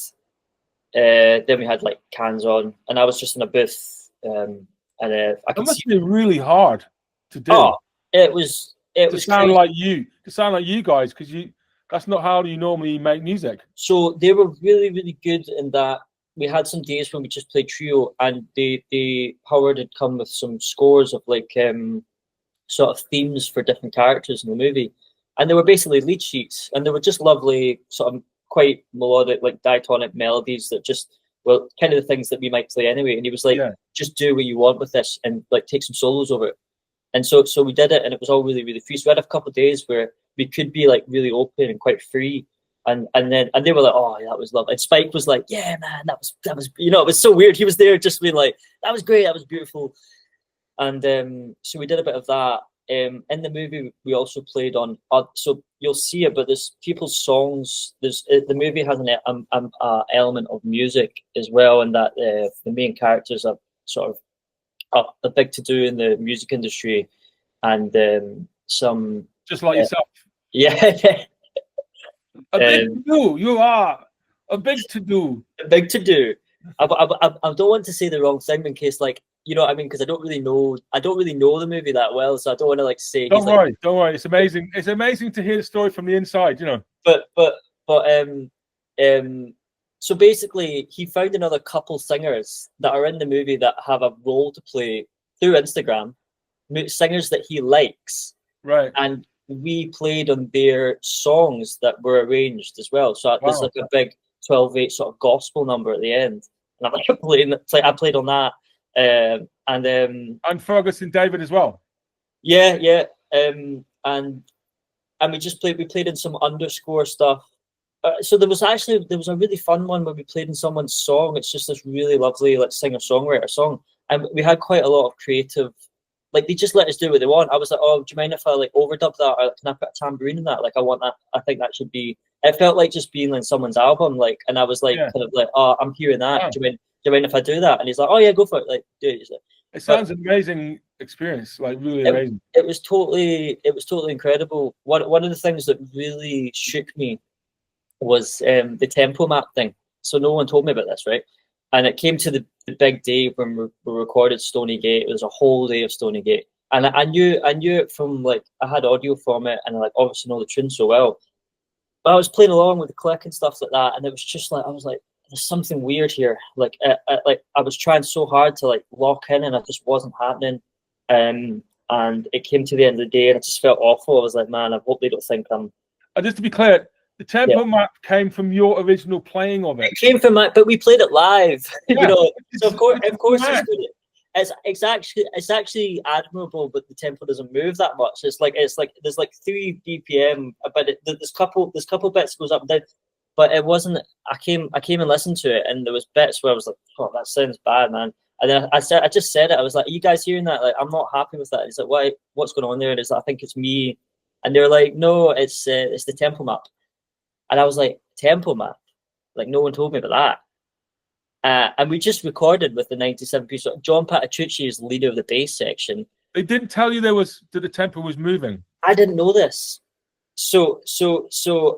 we had like cans on, and I was just in a booth, and I could must see. be really hard to do. Oh, it was sound crazy. like you, to sound like you guys, because that's not how you normally make music. So they were really, really good in that. We had some days when we just played trio, and Howard had come with some scores of like sort of themes for different characters in the movie, and they were basically lead sheets, and they were just lovely, sort of quite melodic, like diatonic melodies that just, well, kind of the things that we might play anyway. And he was like, just do what you want with this, and like take some solos over it. And so we did it, and it was all really, really free. So we had a couple of days where we could be like really open and quite free. And they were like, oh, that was lovely. And Spike was like, yeah, man, that was it was so weird. He was there just being like, that was great, that was beautiful. And so we did a bit of that. In the movie, we also played on. So you'll see it, but there's people's songs. The movie has an element of music as well, and that the main characters are sort of a big to do in the music industry, and some just like yourself. Yeah. A big to do. You are a big to do. A big to do. I don't want to say the wrong thing in case, like, you know what I mean, because I don't really know the movie that well, so I don't want to like say. Don't worry. It's amazing. It's amazing to hear the story from the inside, you know. But so basically, he found another couple singers that are in the movie that have a role to play through Instagram, singers that he likes, right? And we played on their songs that were arranged as well. So there's like a big 12/8 sort of gospel number at the end, and I'm like I played on that, and Fergus and David as well. Yeah, and we just played. We played in some underscore stuff. So there was a really fun one where we played in someone's song. It's just this really lovely like singer-songwriter song, and we had quite a lot of creative. Like, they just let us do what they want. I was like, oh, do you mind if I like overdub that, or can I put a tambourine in that? Like, I want that. I think that should be. It felt like just being in someone's album, like, and I was like, kind of like, oh, I'm hearing that. Yeah. Do you mind if I do that? And he's like, oh yeah, go for it. Like, do it. Like, it sounds an amazing experience, like really amazing. It was totally incredible. One of the things that really shook me was the tempo map thing. So no one told me about this, right? And it came to the big day when we recorded Stony Gate. It was a whole day of Stony Gate, and I knew it from like I had audio from it, and I like obviously know the tune so well. But I was playing along with the click and stuff like that, and it was just like I was like, "There's something weird here." Like, I was trying so hard to like lock in, and it just wasn't happening. And it came to the end of the day, and it just felt awful. I was like, "Man, I hope they don't think I'm." Just to be clear. The tempo map came from your original playing of it. It came from but we played it live, you know. So of course, it's actually admirable, but the tempo doesn't move that much. It's like there's like 3 BPM, but there's couple bits goes up and down, but it wasn't. I came and listened to it, and there was bits where I was like, "Oh, that sounds bad, man." And then I just said it. I was like, "Are you guys hearing that? Like, I'm not happy with that." And he's like, "What's going on there?" And it's like, "I think it's me," and they're like, "No, it's the tempo map." And I was like, tempo map? Like, no one told me about that. And we just recorded with the 97 piece. John Patitucci is the leader of the bass section. They didn't tell you that the tempo was moving. I didn't know this. So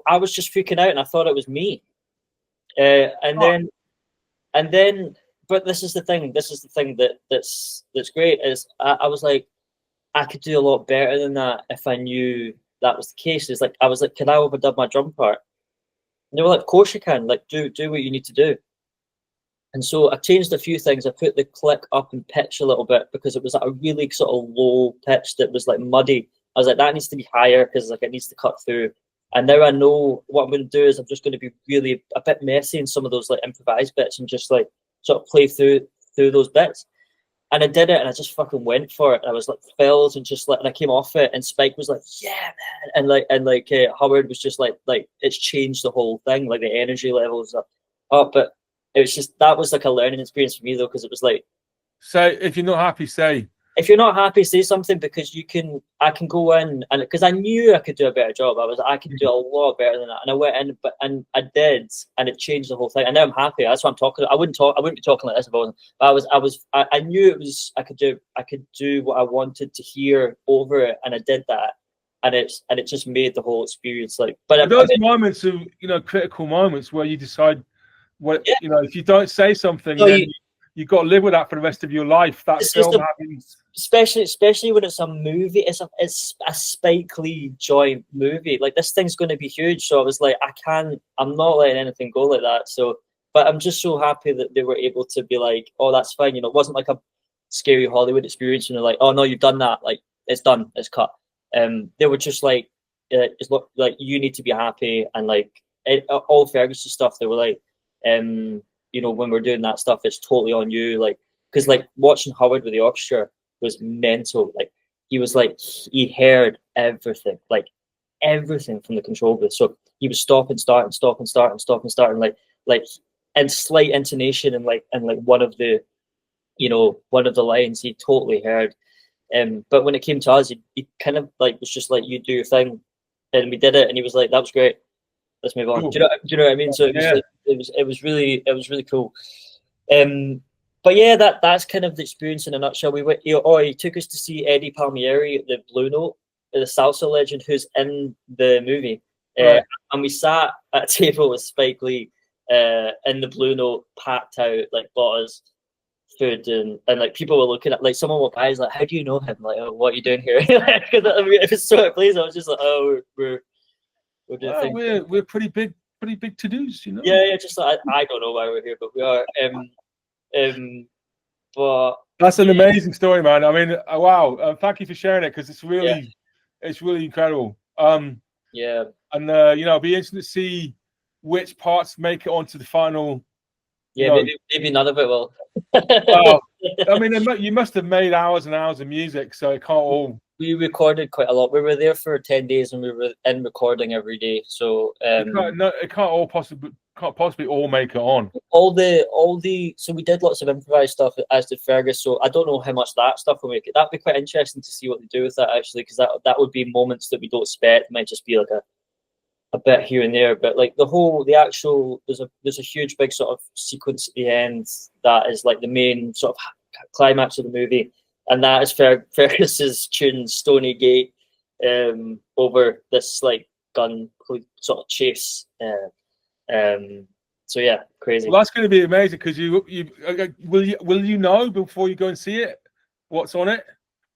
I was just freaking out, and I thought it was me. And then, but this is the thing. This is the thing that's great is I was like, I could do a lot better than that if I knew that was the case. It's like I was like, can I overdub my drum part? And they were like, of course you can. Like, do what you need to do. And so I changed a few things. I put the click up in pitch a little bit because it was at a really sort of low pitch that was like muddy. I was like, that needs to be higher because like it needs to cut through. And now I know what I'm going to do is I'm just going to be really a bit messy in some of those like improvised bits and just like sort of play through those bits. And I did it, and I just fucking went for it. I was like filled and just like, and I came off it, and Spike was like, "Yeah, man," and Howard was just like it's changed the whole thing. Like the energy levels up. But it was just that was like a learning experience for me though, because it was like Say if you're not happy, say. If you're not happy, say something, because I can go in, and because I knew I could do a better job. I could do a lot better than that, and I went in, and I did, and it changed the whole thing. And now I'm happy. That's what I'm talking. I wouldn't be talking like this if I wasn't. But I knew it was. I could do what I wanted to hear over it, and I did that, and it just made the whole experience like. But those moments of critical moments where you decide what if you don't say something, then you've got to live with that for the rest of your life. That film happens. Especially when it's a movie, it's a Spike Lee joint movie. Like, this thing's going to be huge. So I was like, I'm not letting anything go like that. So, but I'm just so happy that they were able to be like, oh, that's fine. It wasn't like a scary Hollywood experience. And they're like, oh no, you've done that. Like, it's done, it's cut. They were just like, it's like, you need to be happy. And like all Ferguson stuff, they were like, when we're doing that stuff, it's totally on you. Like, because like watching Howard with the orchestra was mental. Like, he was like, he heard everything, like everything from the control booth. So he was stop and start, and like and slight intonation and like one of the lines he totally heard. But when it came to us, he kind of like was just like, you do your thing, and we did it, and he was like, that was great, let's move on. Cool. Do you know what I mean? So it was it was really cool. But yeah, that's kind of the experience in a nutshell. We went, he took us to see Eddie Palmieri, the Blue Note, the salsa legend who's in the movie. Right. And we sat at a table with Spike Lee in the Blue Note, packed out, like bought us food, and like people were looking at, like someone walked by, like, how do you know him? Like, oh, what are you doing here? Because it was so pleased. I was just like, oh, we're doing we're pretty big to-dos, Yeah, just like, I don't know why we're here, but we are. But that's an amazing story, man. I mean, wow! Thank you for sharing it, because it's really incredible. Yeah, and it'll be interesting to see which parts make it onto the final. Yeah, maybe none of it will. Well, I mean, you must have made hours and hours of music, so it can't all. We recorded quite a lot. We were there for 10 days, and we were in recording every day. So it can't possibly all make it on. So we did lots of improvised stuff, as did Fergus. So I don't know how much that stuff will make it. That'd be quite interesting to see what they do with that, actually, because that would be moments that we don't expect. It might just be like a bit here and there, but like the actual there's a huge big sort of sequence at the end that is like the main sort of climax of the movie, and that is Fergus's tune Stony Gate over this like gun sort of chase. So yeah, crazy. Well, that's going to be amazing, because will you know before you go and see it what's on it?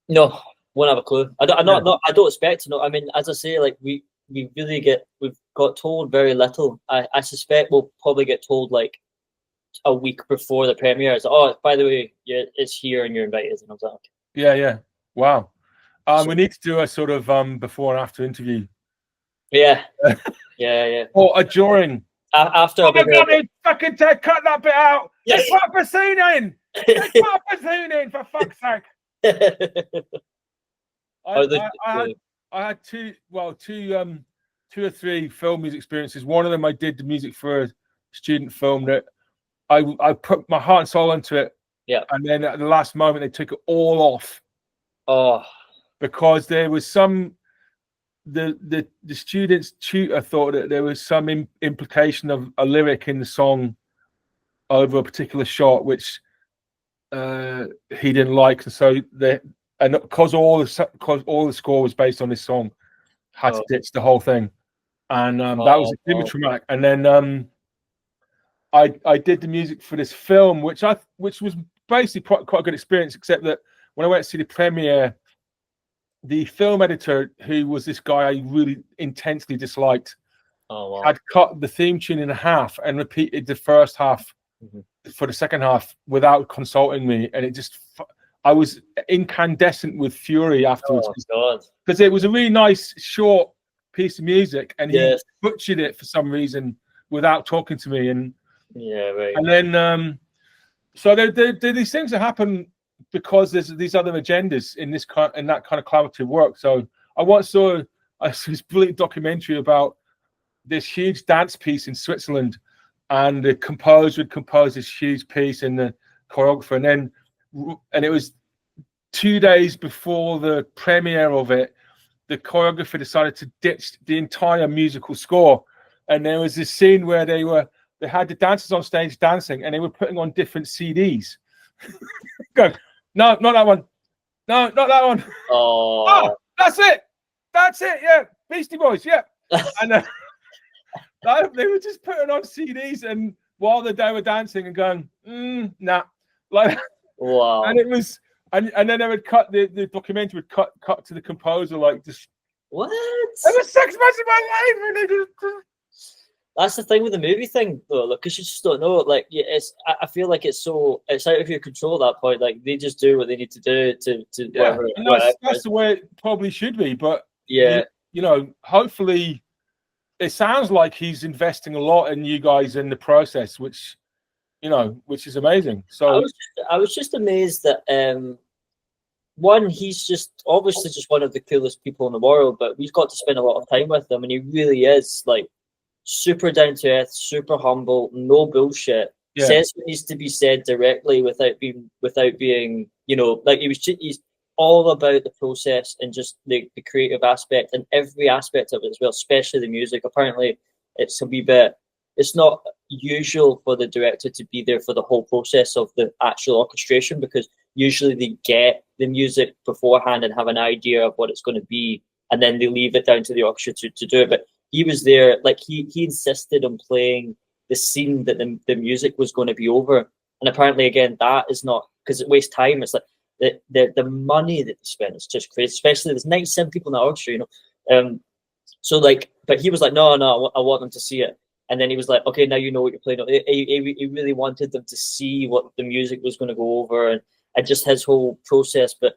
No, won't have a clue. I don't expect to know. I mean, as I say, like we've got told very little. I suspect we'll probably get told like a week before the premiere. It's like, oh, by the way, it's here and you're invited. And I was like, okay. Yeah. Wow. We need to do a sort of before and after interview. Yeah. Yeah. Or a during. After. Oh my God, fucking cut that bit out. Yes. Put a bassoon in. Put a bassoon in, for fuck's sake. I had two or three film music experiences. One of them, I did the music for a student film that I put my heart and soul into it. Yeah. And then at the last moment, they took it all off. Oh. Because there was the student's tutor thought that there was some implication of a lyric in the song over a particular shot, which he didn't like. And so because all the score was based on this song, had to ditch the whole thing, and that was extremely traumatic. And then I did the music for this film, which was basically quite a good experience, except that when I went to see the premiere, the film editor, who was this guy I really intensely disliked, had cut the theme tune in half and repeated the first half for the second half without consulting me, and it just. I was incandescent with fury afterwards, because it was a really nice short piece of music, and he butchered it for some reason without talking to me. And right. And then so there these things that happen because there's these other agendas in that kind of collaborative work. So I once saw this brilliant documentary about this huge dance piece in Switzerland, and the composer would compose this huge piece, and the choreographer, and then and it was 2 days before the premiere of it. The choreographer decided to ditch the entire musical score, and there was this scene where they had the dancers on stage dancing, and they were putting on different CDs. Go, no, not that one. No, not that one. Oh, that's it. Yeah, Beastie Boys. Yeah, and they were just putting on CDs, and while they were dancing and going, nah, like, wow. And it was. And then they would cut the documentary would cut to the composer like just what? It was 6 months of my life, and they just. That's the thing with the movie thing, though, because you just don't know. Like, it's I feel like it's out of your control at that point. Like, they just do what they need to do to yeah. That's the way it probably should be. But yeah, you know, hopefully, it sounds like he's investing a lot in you guys in the process, which is amazing. So I was just amazed that one, he's just obviously just one of the coolest people in the world, but we've got to spend a lot of time with him, and he really is like super down to earth, super humble, no bullshit. Yeah. Says what needs to be said directly without being like he's all about the process and just the creative aspect and every aspect of it as well, especially the music. Apparently it's a wee bit, it's not usual for the director to be there for the whole process of the actual orchestration, because usually they get the music beforehand and have an idea of what it's going to be, and then they leave it down to the orchestra to do it. But he was there, like he insisted on playing the scene that the music was going to be over. And apparently, again, that is not, because it wastes time. It's like the money that they spend is just crazy, especially there's 97 people in the orchestra, so like, but he was like, no, I want them to see it. And then he was like, okay, now you know what you're playing. He really wanted them to see what the music was going to go over, and just his whole process. But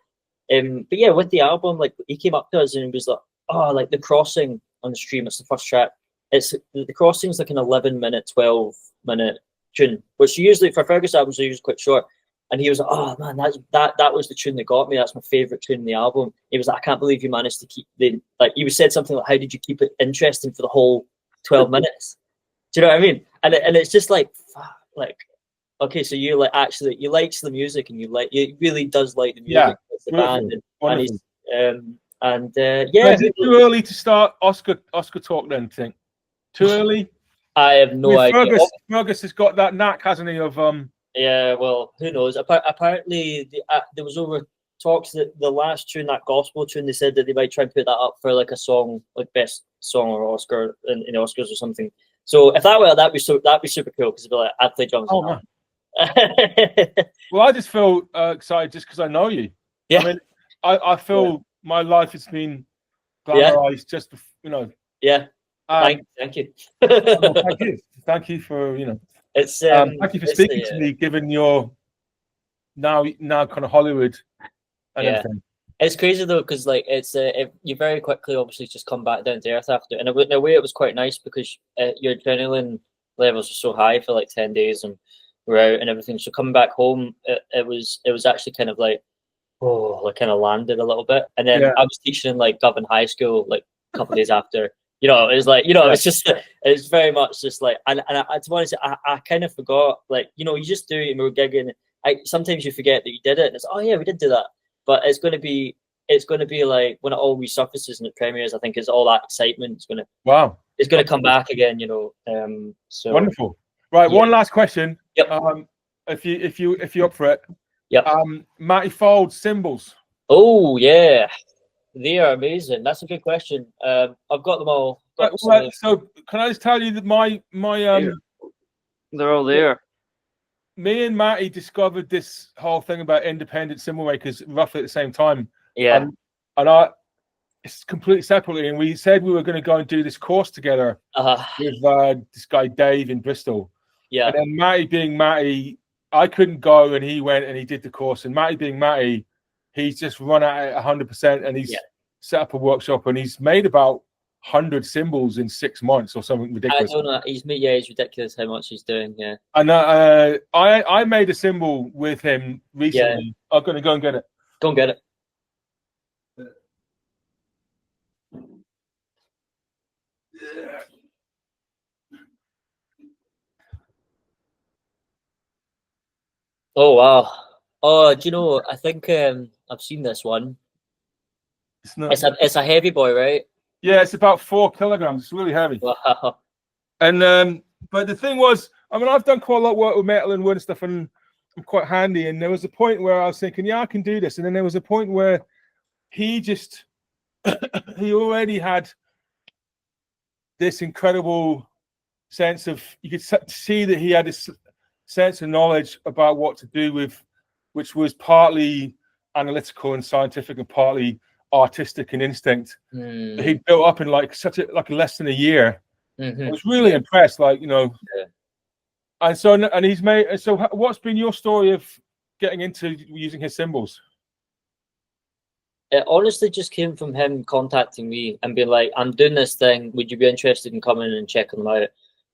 yeah, with the album, like he came up to us and he was like, oh, like the crossing on the stream, it's the first track. It's the crossing's like an 11-minute, 12-minute tune, which usually for Fergus albums are usually quite short. And he was like, oh man, that was the tune that got me. That's my favorite tune in the album. He was like, I can't believe you managed to keep he said something like, how did you keep it interesting for the whole 12 minutes? Do you know what I mean? And it's just like, fuck, like, okay, so you like actually you likes the music, and you really does like the music. Yeah, of the band, and he's yeah. Is it too early to start Oscar talk then? Think too early? I have no idea. Fergus has got that knack, hasn't he? Of yeah, well, who knows? Apparently, there was over talks that the last tune, that gospel tune, they said that they might try and put that up for like a song, like best song or Oscar in the Oscars or something. So if that were, that'd be super cool, because it'd be like, I'd play drums. Oh man. Well, I just feel excited just because I know you. Yeah. I mean, I feel my life has been glamorized just, Yeah. Thank you. Thank you for, It's thank you for speaking to me, given your now kind of Hollywood and everything. It's crazy though, because like you very quickly obviously just come back down to earth after, and in a way it was quite nice, because your adrenaline levels were so high for like 10 days and we're out and everything. So coming back home, it was actually kind of like, oh, like kind of landed a little bit. And then I was teaching in like Govan High School like a couple of days after. It was like, it's just, it's very much just like, and to be honest, I kind of forgot, like, you just do it and we were gigging. Sometimes you forget that you did it, and it's, oh yeah, we did do that. But it's going to be like when it all resurfaces and it premieres, I think is all that excitement. It's going to come back again, So wonderful. Right, one last question. Yep. If you're up for it. Yep. Matty Fold's cymbals. Oh yeah, they are amazing. That's a good question. I've got them all. So can I just tell you that my they're all there. Me and Matty discovered this whole thing about independent cymbal makers roughly at the same time. Yeah. And it's completely separately. And we said we were going to go and do this course together with this guy Dave in Bristol. Yeah. And then Matty being Matty, I couldn't go, and he went and he did the course. And Matty being Matty, he's just run at it 100%, and he's set up a workshop, and he's made about 100 cymbals in 6 months or something ridiculous. I don't know. He's ridiculous how much he's doing. Yeah. And I made a cymbal with him recently. Yeah. I'm gonna go and get it. Go and get it. Oh wow! Oh, do you know? I think I've seen this one. It's not. It's a heavy boy, right? Yeah, it's about 4 kilograms. It's really heavy. Wow. And but the thing was, I mean, I've done quite a lot of work with metal and wood and stuff, and I'm quite handy. And there was a point where I was thinking, yeah, I can do this. And then there was a point where he just he already had this incredible sense of, you could see that he had this sense of knowledge about what to do with, which was partly analytical and scientific and partly artistic and instinct. That he built up in like less than a year. I was really impressed, like, you know. Yeah. And so he's made. So what's been your story of getting into using his cymbals? It honestly just came from him contacting me and being like, I'm doing this thing, would you be interested in coming and checking them out?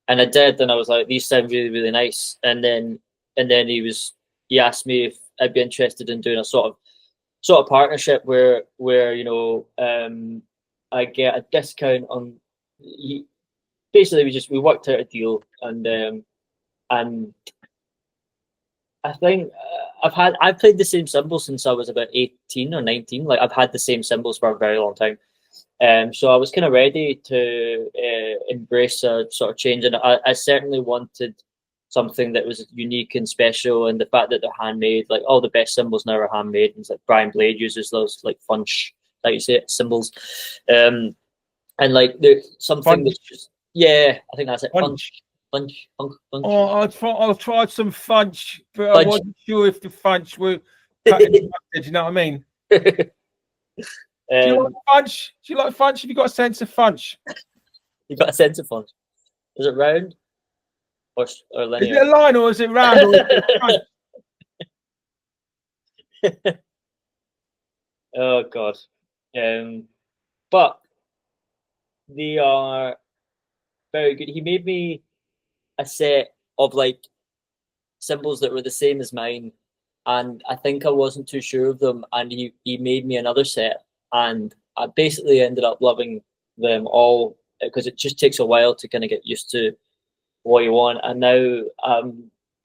And I did, and I was like, these sound really, really nice. And then he asked me if I'd be interested in doing a sort of partnership where you know, I get a discount on. Basically, we worked out a deal, and I think I've played the same cymbals since I was about 18 or 19. Like, I've had the same cymbals for a very long time. So I was kind of ready to embrace a sort of change, and I certainly wanted something that was unique and special, and the fact that they're handmade. Like, all the best cymbals now are handmade. It's like Brian Blade uses those, like, funch, like you say, cymbals, and like there's something that's just, yeah, I think that's it. Funch. Oh, I tried some funch, but I wasn't sure if the funch were cutting the mustard, you know what I mean? Do you like funch? Do you like funch? Have you got a sense of funch? You've got a sense of funch. Is it round or linear? Is it a line or is it round? Or is it funch? Oh God. But they are very good. He made me a set of like cymbals that were the same as mine, and I think I wasn't too sure of them, and he made me another set, and I basically ended up loving them all, because it just takes a while to kind of get used to what you want. And now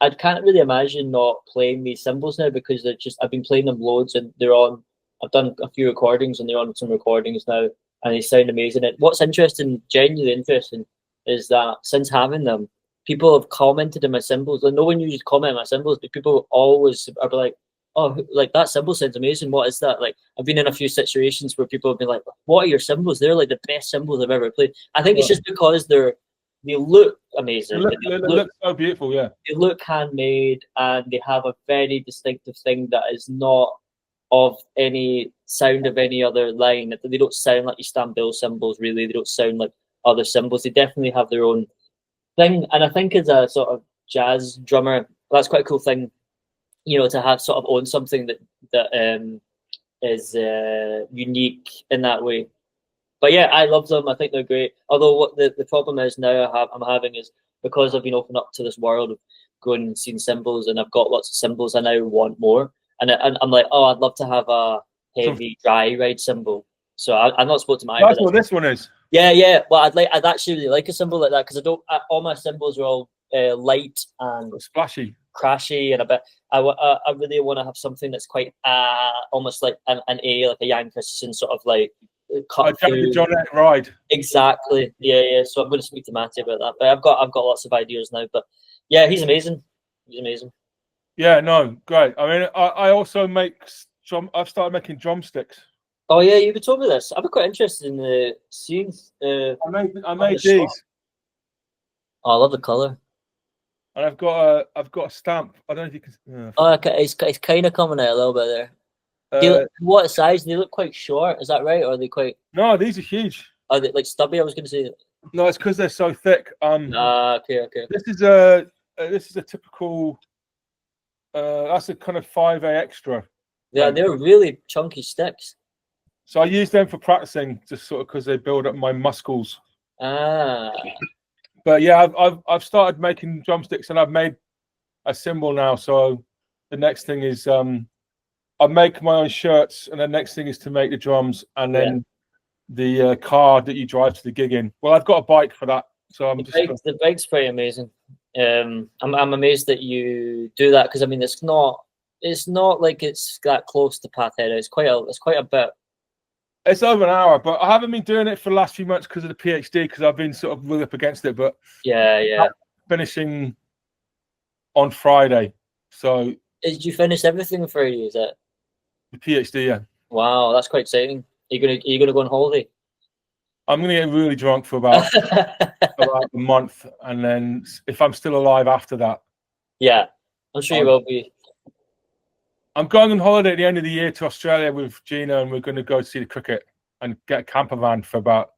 I can't really imagine not playing these cymbals now, because they're just, I've been playing them loads, and I've done a few recordings, and they're on some recordings now, and they sound amazing. And what's genuinely interesting, is that since having them, people have commented on my cymbals. Like, no one usually comment on my cymbals, but people always are like, oh, like, that cymbal sounds amazing. What is that? Like, I've been in a few situations where people have been like, what are your cymbals? They're like the best cymbals I've ever played. I think it's just because they look amazing. They look so beautiful, yeah. They look handmade, and they have a very distinctive thing that is not of any sound of any other line. They don't sound like your Stan Bill cymbals, really. They don't sound like other cymbals. They definitely have their own thing. And I think as a sort of jazz drummer, that's quite a cool thing, you know, to have sort of own something that is unique in that way. But yeah, I love them. I think they're great. Although what the problem is now I'm having is, because I've been opened up to this world of going and seeing cymbals, and I've got lots of cymbals, I now want more. And I'm like, oh, I'd love to have a heavy dry ride cymbal. So I'm not supposed to mind. That's what this one is. Yeah. Well, I'd actually really like a cymbal like that, because all my cymbals are all light and splashy, crashy, and a bit. I really want to have something that's quite almost like an A, like a Jan Christensen sort of like cut through. John ride. Exactly. Yeah. So I'm going to speak to Matty about that. But I've got lots of ideas now. But yeah, he's amazing. He's amazing. Yeah, no, great. I mean, I also I've started making drumsticks. Oh yeah, you told me this. I'm quite interested in the scenes. I made these. Oh, I love the color. And I've got a stamp. I don't know if you can. Oh, okay. It's kind of coming out a little bit there. What size? They look quite short. Is that right? Or are they quite? No, these are huge. Are they like stubby? I was going to say. No, it's because they're so thick. Okay. This is a typical. That's a kind of 5A extra. Yeah, they're really chunky sticks. So I use them for practicing, just sort of because they build up my muscles. But yeah, I've started making drumsticks, and I've made a cymbal now. So the next thing is I make my own shirts, and the next thing is to make the drums, and then the car that you drive to the gig in. Well, I've got a bike for that, so the bike's pretty amazing. I'm amazed that you do that, because I mean, it's not it's not like it's that close to Pathhead. It's quite a bit. It's over an hour, but I haven't been doing it for the last few months because of the PhD, because I've been sort of really up against it. But yeah, finishing on Friday. So did you finish everything for you? Is it the PhD? Yeah. Wow, that's quite exciting. Are you gonna go on holiday? I'm gonna get really drunk for about a month, and then if I'm still alive after that, yeah, I'm sure you will be. I'm going on holiday at the end of the year to Australia with Gina, and we're going to go see the cricket and get a camper van for about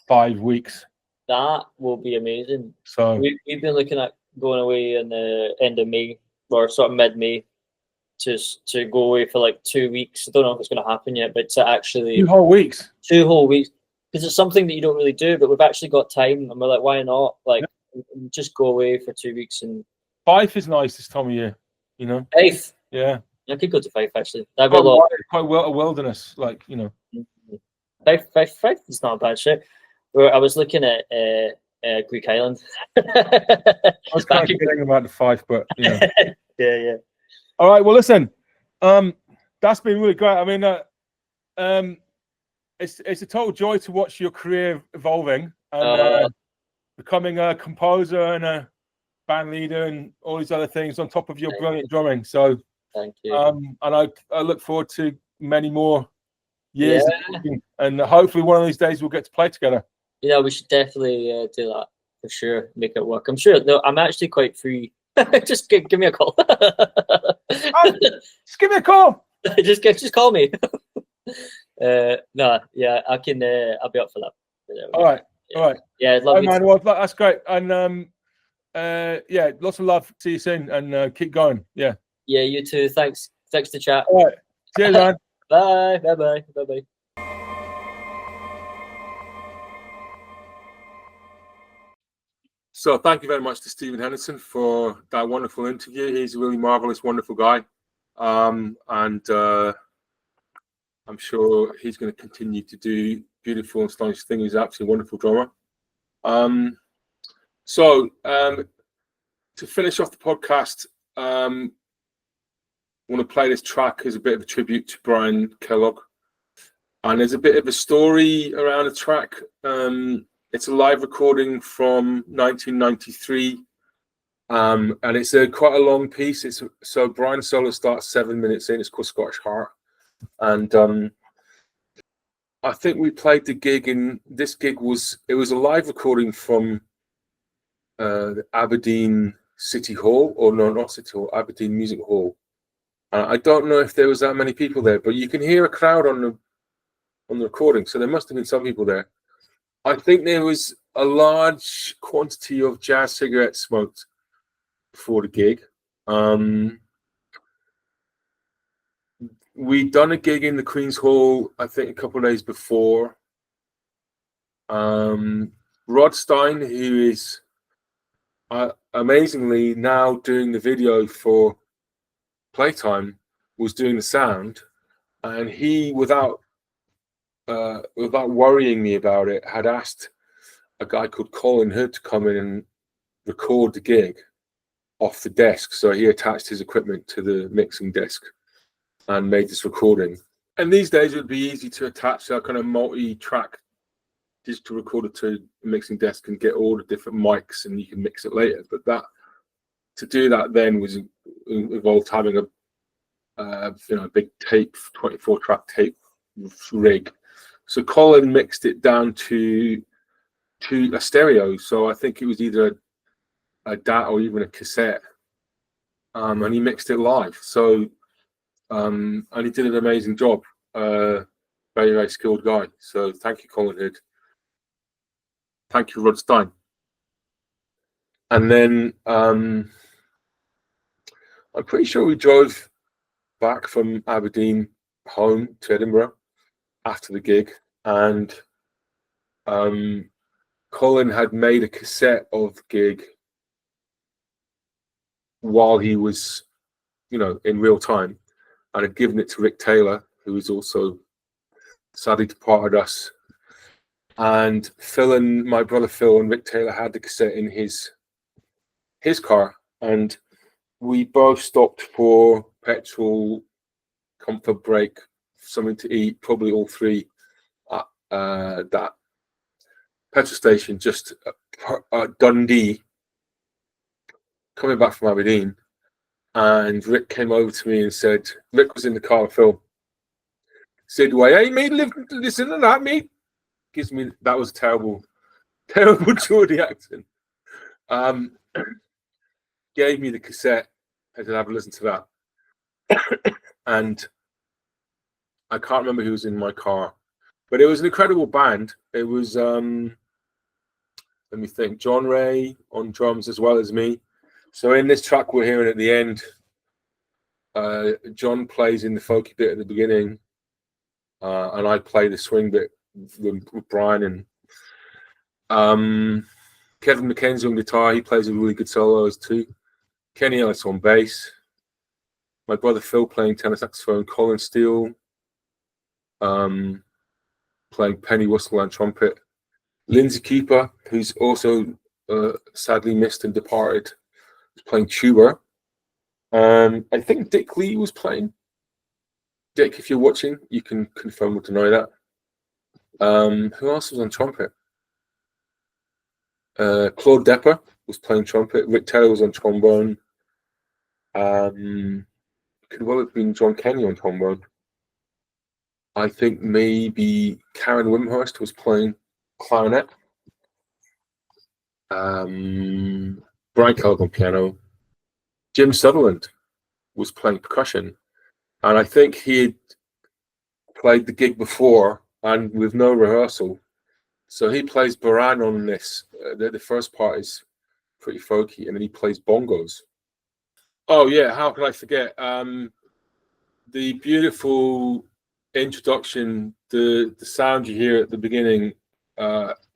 5 weeks. That will be amazing. So we've been looking at going away in the end of May or sort of mid-May to go away for like 2 weeks. I don't know if it's going to happen yet, but to actually 2 whole weeks. 2 whole weeks, because it's something that you don't really do, but we've actually got time, and we're like, why not? Like, just go away for 2 weeks. And Fife is nice this time of year, you know. Fife. Yeah, I could go to Fife actually. That'd be a lot. Quite well a wilderness, like, you know. Fife is not a bad shit. I was looking at Greek Island. I was kind of thinking about the Fife, but you know. yeah. All right. Well, listen. That's been really great. I mean, it's a total joy to watch your career evolving and becoming a composer and a band leader and all these other things on top of your brilliant drumming. So thank you. And I look forward to many more years, and hopefully one of these days we'll get to play together. Yeah, we should definitely do that for sure. Make it work. I'm sure. No, I'm actually quite free. Just give me a call. Just give me a call. just call me. No, yeah, I can. I'll be up for that. All right. Yeah, I'd love you. Man, well, that's great. And yeah, lots of love. See you soon, and keep going. Yeah, you too. Thanks to chat. All right. Cheers, man. Bye. So thank you very much to Stephen Henderson for that wonderful interview. He's a really marvelous, wonderful guy. And I'm sure he's going to continue to do beautiful and astonishing things. He's absolutely a wonderful drummer. So to finish off the podcast, I want to play this track as a bit of a tribute to Brian Kellock. And there's a bit of a story around the track. It's a live recording from 1993, and it's quite a long piece. So Brian's solo starts 7 minutes in. It's called Scottish Heart, and I think we played the gig. And this gig was a live recording from the Aberdeen City Hall, or no, not City Hall, Aberdeen Music Hall. I don't know if there was that many people there, but you can hear a crowd on the recording, so there must have been some people there. I think there was a large quantity of jazz cigarettes smoked before the gig. We'd done a gig in the Queen's Hall, I think, a couple of days before. Rod Stein, who is amazingly now doing the video for Playtime, was doing the sound, and he, without worrying me about it, had asked a guy called Colin Hood to come in and record the gig off the desk. So he attached his equipment to the mixing desk and made this recording. And these days it would be easy to attach a kind of multi-track digital recorder to the mixing desk and get all the different mics, and you can mix it later. But to do that then involved having a big tape, 24-track tape rig. So Colin mixed it down to a stereo. So I think it was either a DAT or even a cassette. And he mixed it live. So and he did an amazing job. Very, very skilled guy. So thank you, Colin Hood. Thank you, Rod Stein. And then I'm pretty sure we drove back from Aberdeen home to Edinburgh after the gig, and Colin had made a cassette of the gig while he was, in real time, and had given it to Rick Taylor, who was also sadly departed us. And my brother Phil and Rick Taylor had the cassette in his car, and we both stopped for petrol, comfort break, something to eat, probably all three at that petrol station just Dundee, coming back from Aberdeen. And Rick came over to me and said, Rick was in the car with Phil, said, "Why, hey, mate, listen to that, mate." Gives me, that was terrible Geordie accent. Gave me the cassette. I said, have a listen to that. And I can't remember who was in my car, but it was an incredible band. It was, let me think, John Ray on drums as well as me. So in this track we're hearing at the end, John plays in the folky bit at the beginning, and I play the swing bit with Brian, and Kevin McKenzie on guitar. He plays a really good solos too. Kenny Ellis on bass. My brother Phil playing tenor saxophone. Colin Steele playing penny whistle and trumpet. Lindsay Keeper, who's also sadly missed and departed, was playing tuba. I think Dick Lee was playing. Dick, if you're watching, you can confirm or deny that. Who else was on trumpet? Claude Depper was playing trumpet. Rick Taylor was on trombone. Could well have been John Kenny on trombone. I think maybe Karen Wimhurst was playing clarinet. Brian Kellock on piano. Jim Sutherland was playing percussion, and I think he had played the gig before and with no rehearsal. So he plays Baran on this. The first part is pretty folky, and then he plays bongos. Oh yeah, how could I forget? The beautiful introduction, the sound you hear at the beginning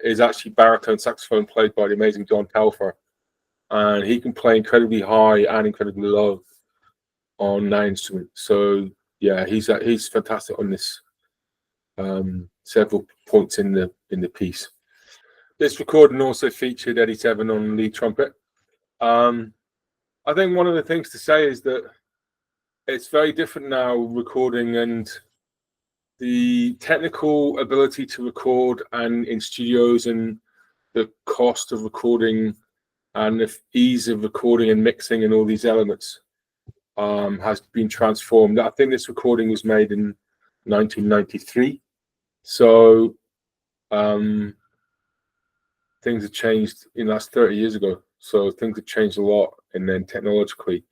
is actually baritone saxophone played by the amazing John Telfer, and he can play incredibly high and incredibly low on that instrument. So yeah, he's fantastic on this. Several points in the piece. This recording also featured Eddie Seven on lead trumpet. I think one of the things to say is that it's very different now recording, and the technical ability to record and in studios, and the cost of recording and the ease of recording and mixing and all these elements has been transformed. I think this recording was made in 1993. So things have changed in the last 30 years ago. So things have changed a lot, and then technologically.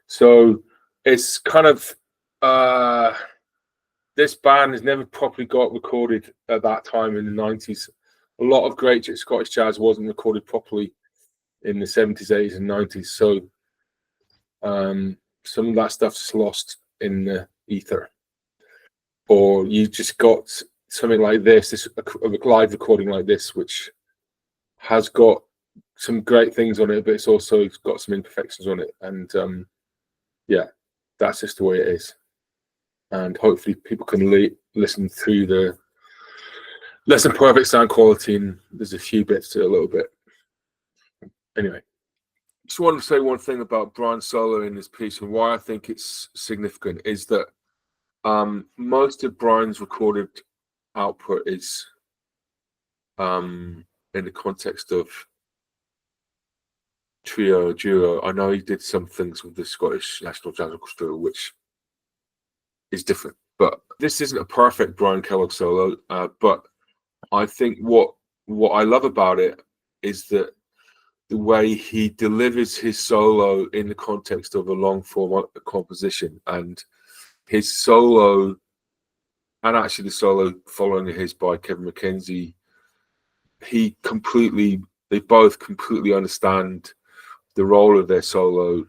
So it's kind of this band has never properly got recorded at that time in the 90s. A lot of great Scottish jazz wasn't recorded properly in the 70s, 80s, and 90s. So some of that stuff's lost in the ether, or you just got something like this a live recording like this, which has got some great things on it, but it's also got some imperfections on it. And yeah, that's just the way it is. And hopefully people can listen through the less than perfect sound quality, and there's a few bits to it a little bit. Anyway, just wanted to say one thing about Brian's solo in this piece, and why I think it's significant is that most of Brian's recorded output is in the context of trio, duo. I know he did some things with the Scottish National Jazz Orchestra, which is different, but this isn't a perfect Brian Kellock solo. But I think what I love about it is that the way he delivers his solo in the context of a long form composition, and his solo, and actually the solo following his by Kevin McKenzie, they both completely understand the role of their solo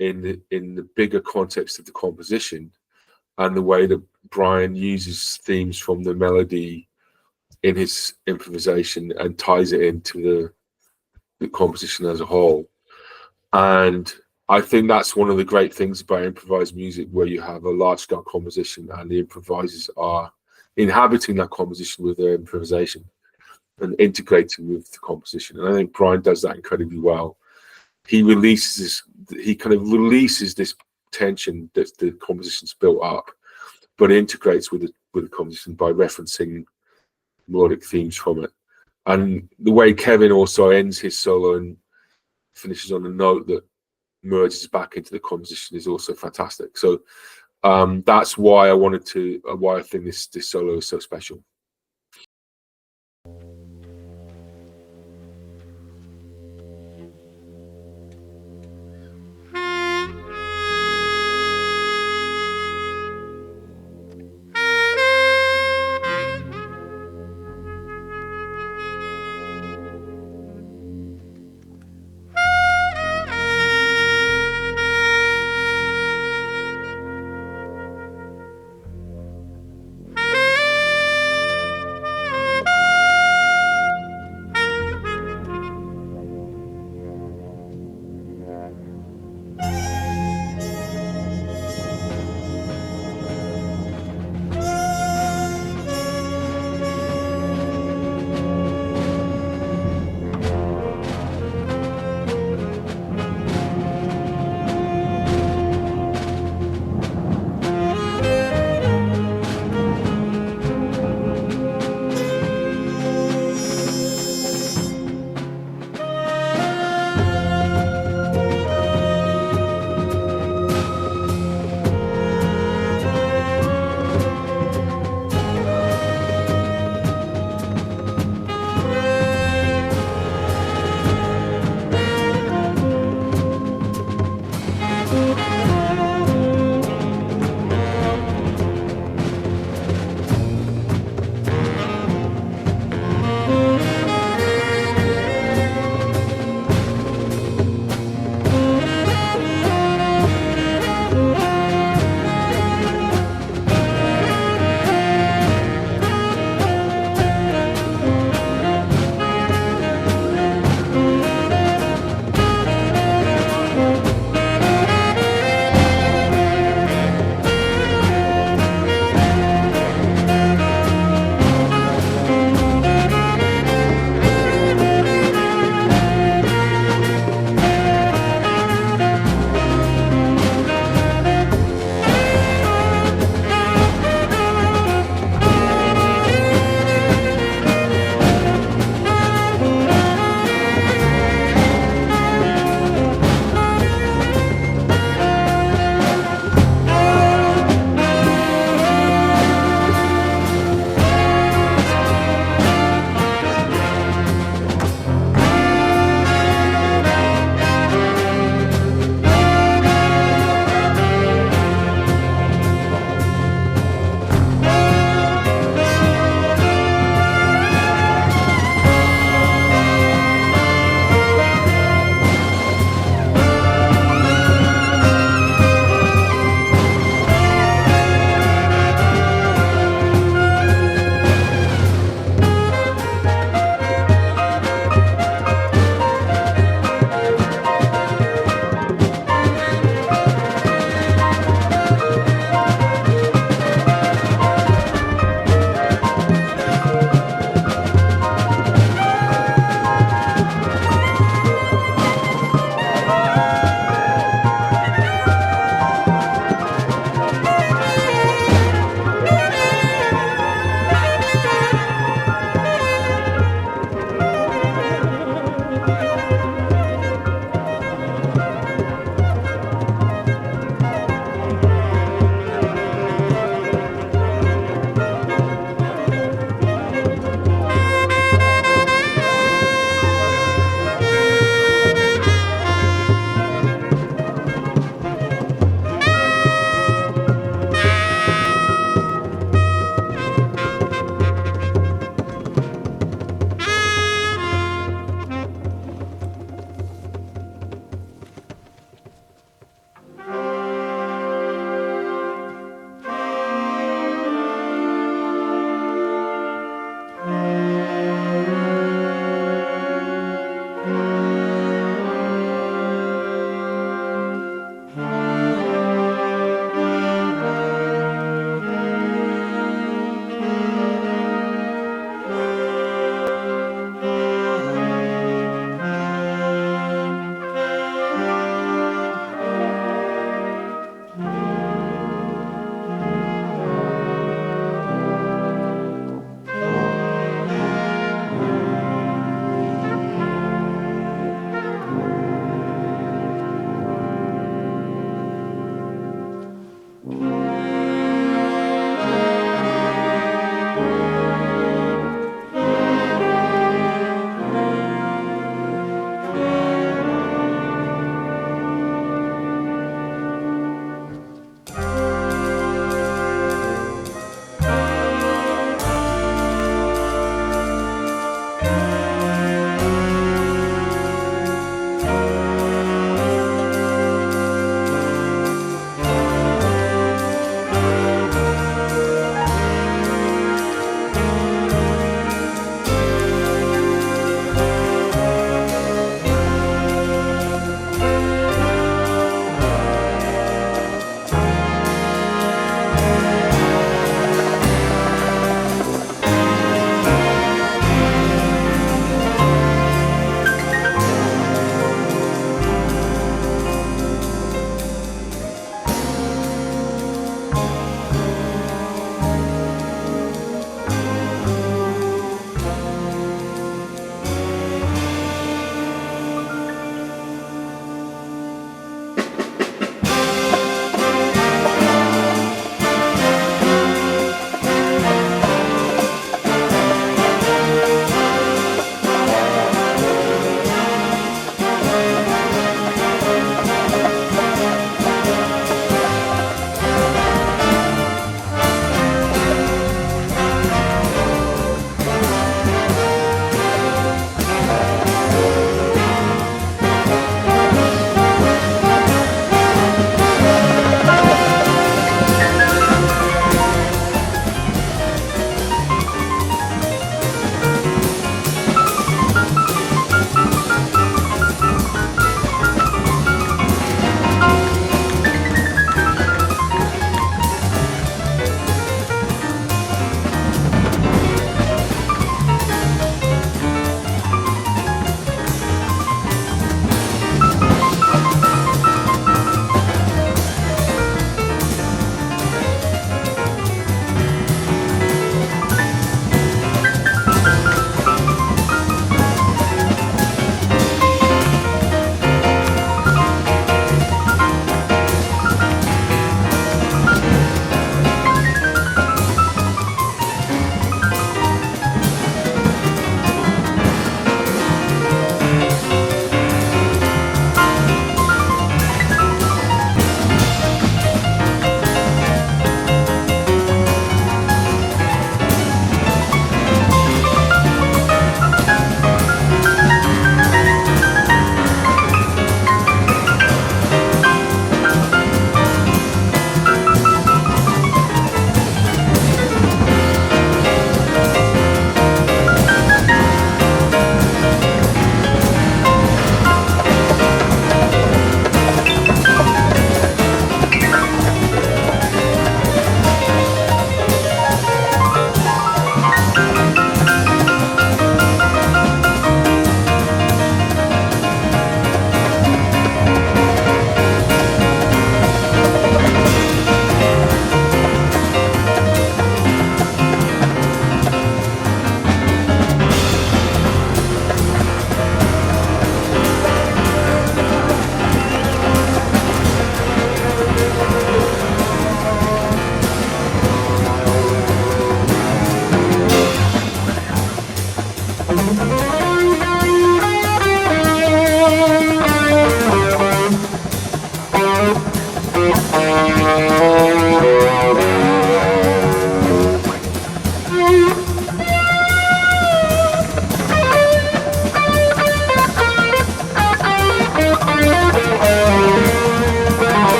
in the bigger context of the composition, and the way that Brian uses themes from the melody in his improvisation and ties it into the composition as a whole. And I think that's one of the great things about improvised music, where you have a large-scale composition and the improvisers are inhabiting that composition with their improvisation and integrating with the composition. And I think Brian does that incredibly well. he kind of releases this tension that the composition's built up, but integrates with the composition by referencing melodic themes from it. And the way Kevin also ends his solo and finishes on a note that merges back into the composition is also fantastic. So that's why I think this solo is so special.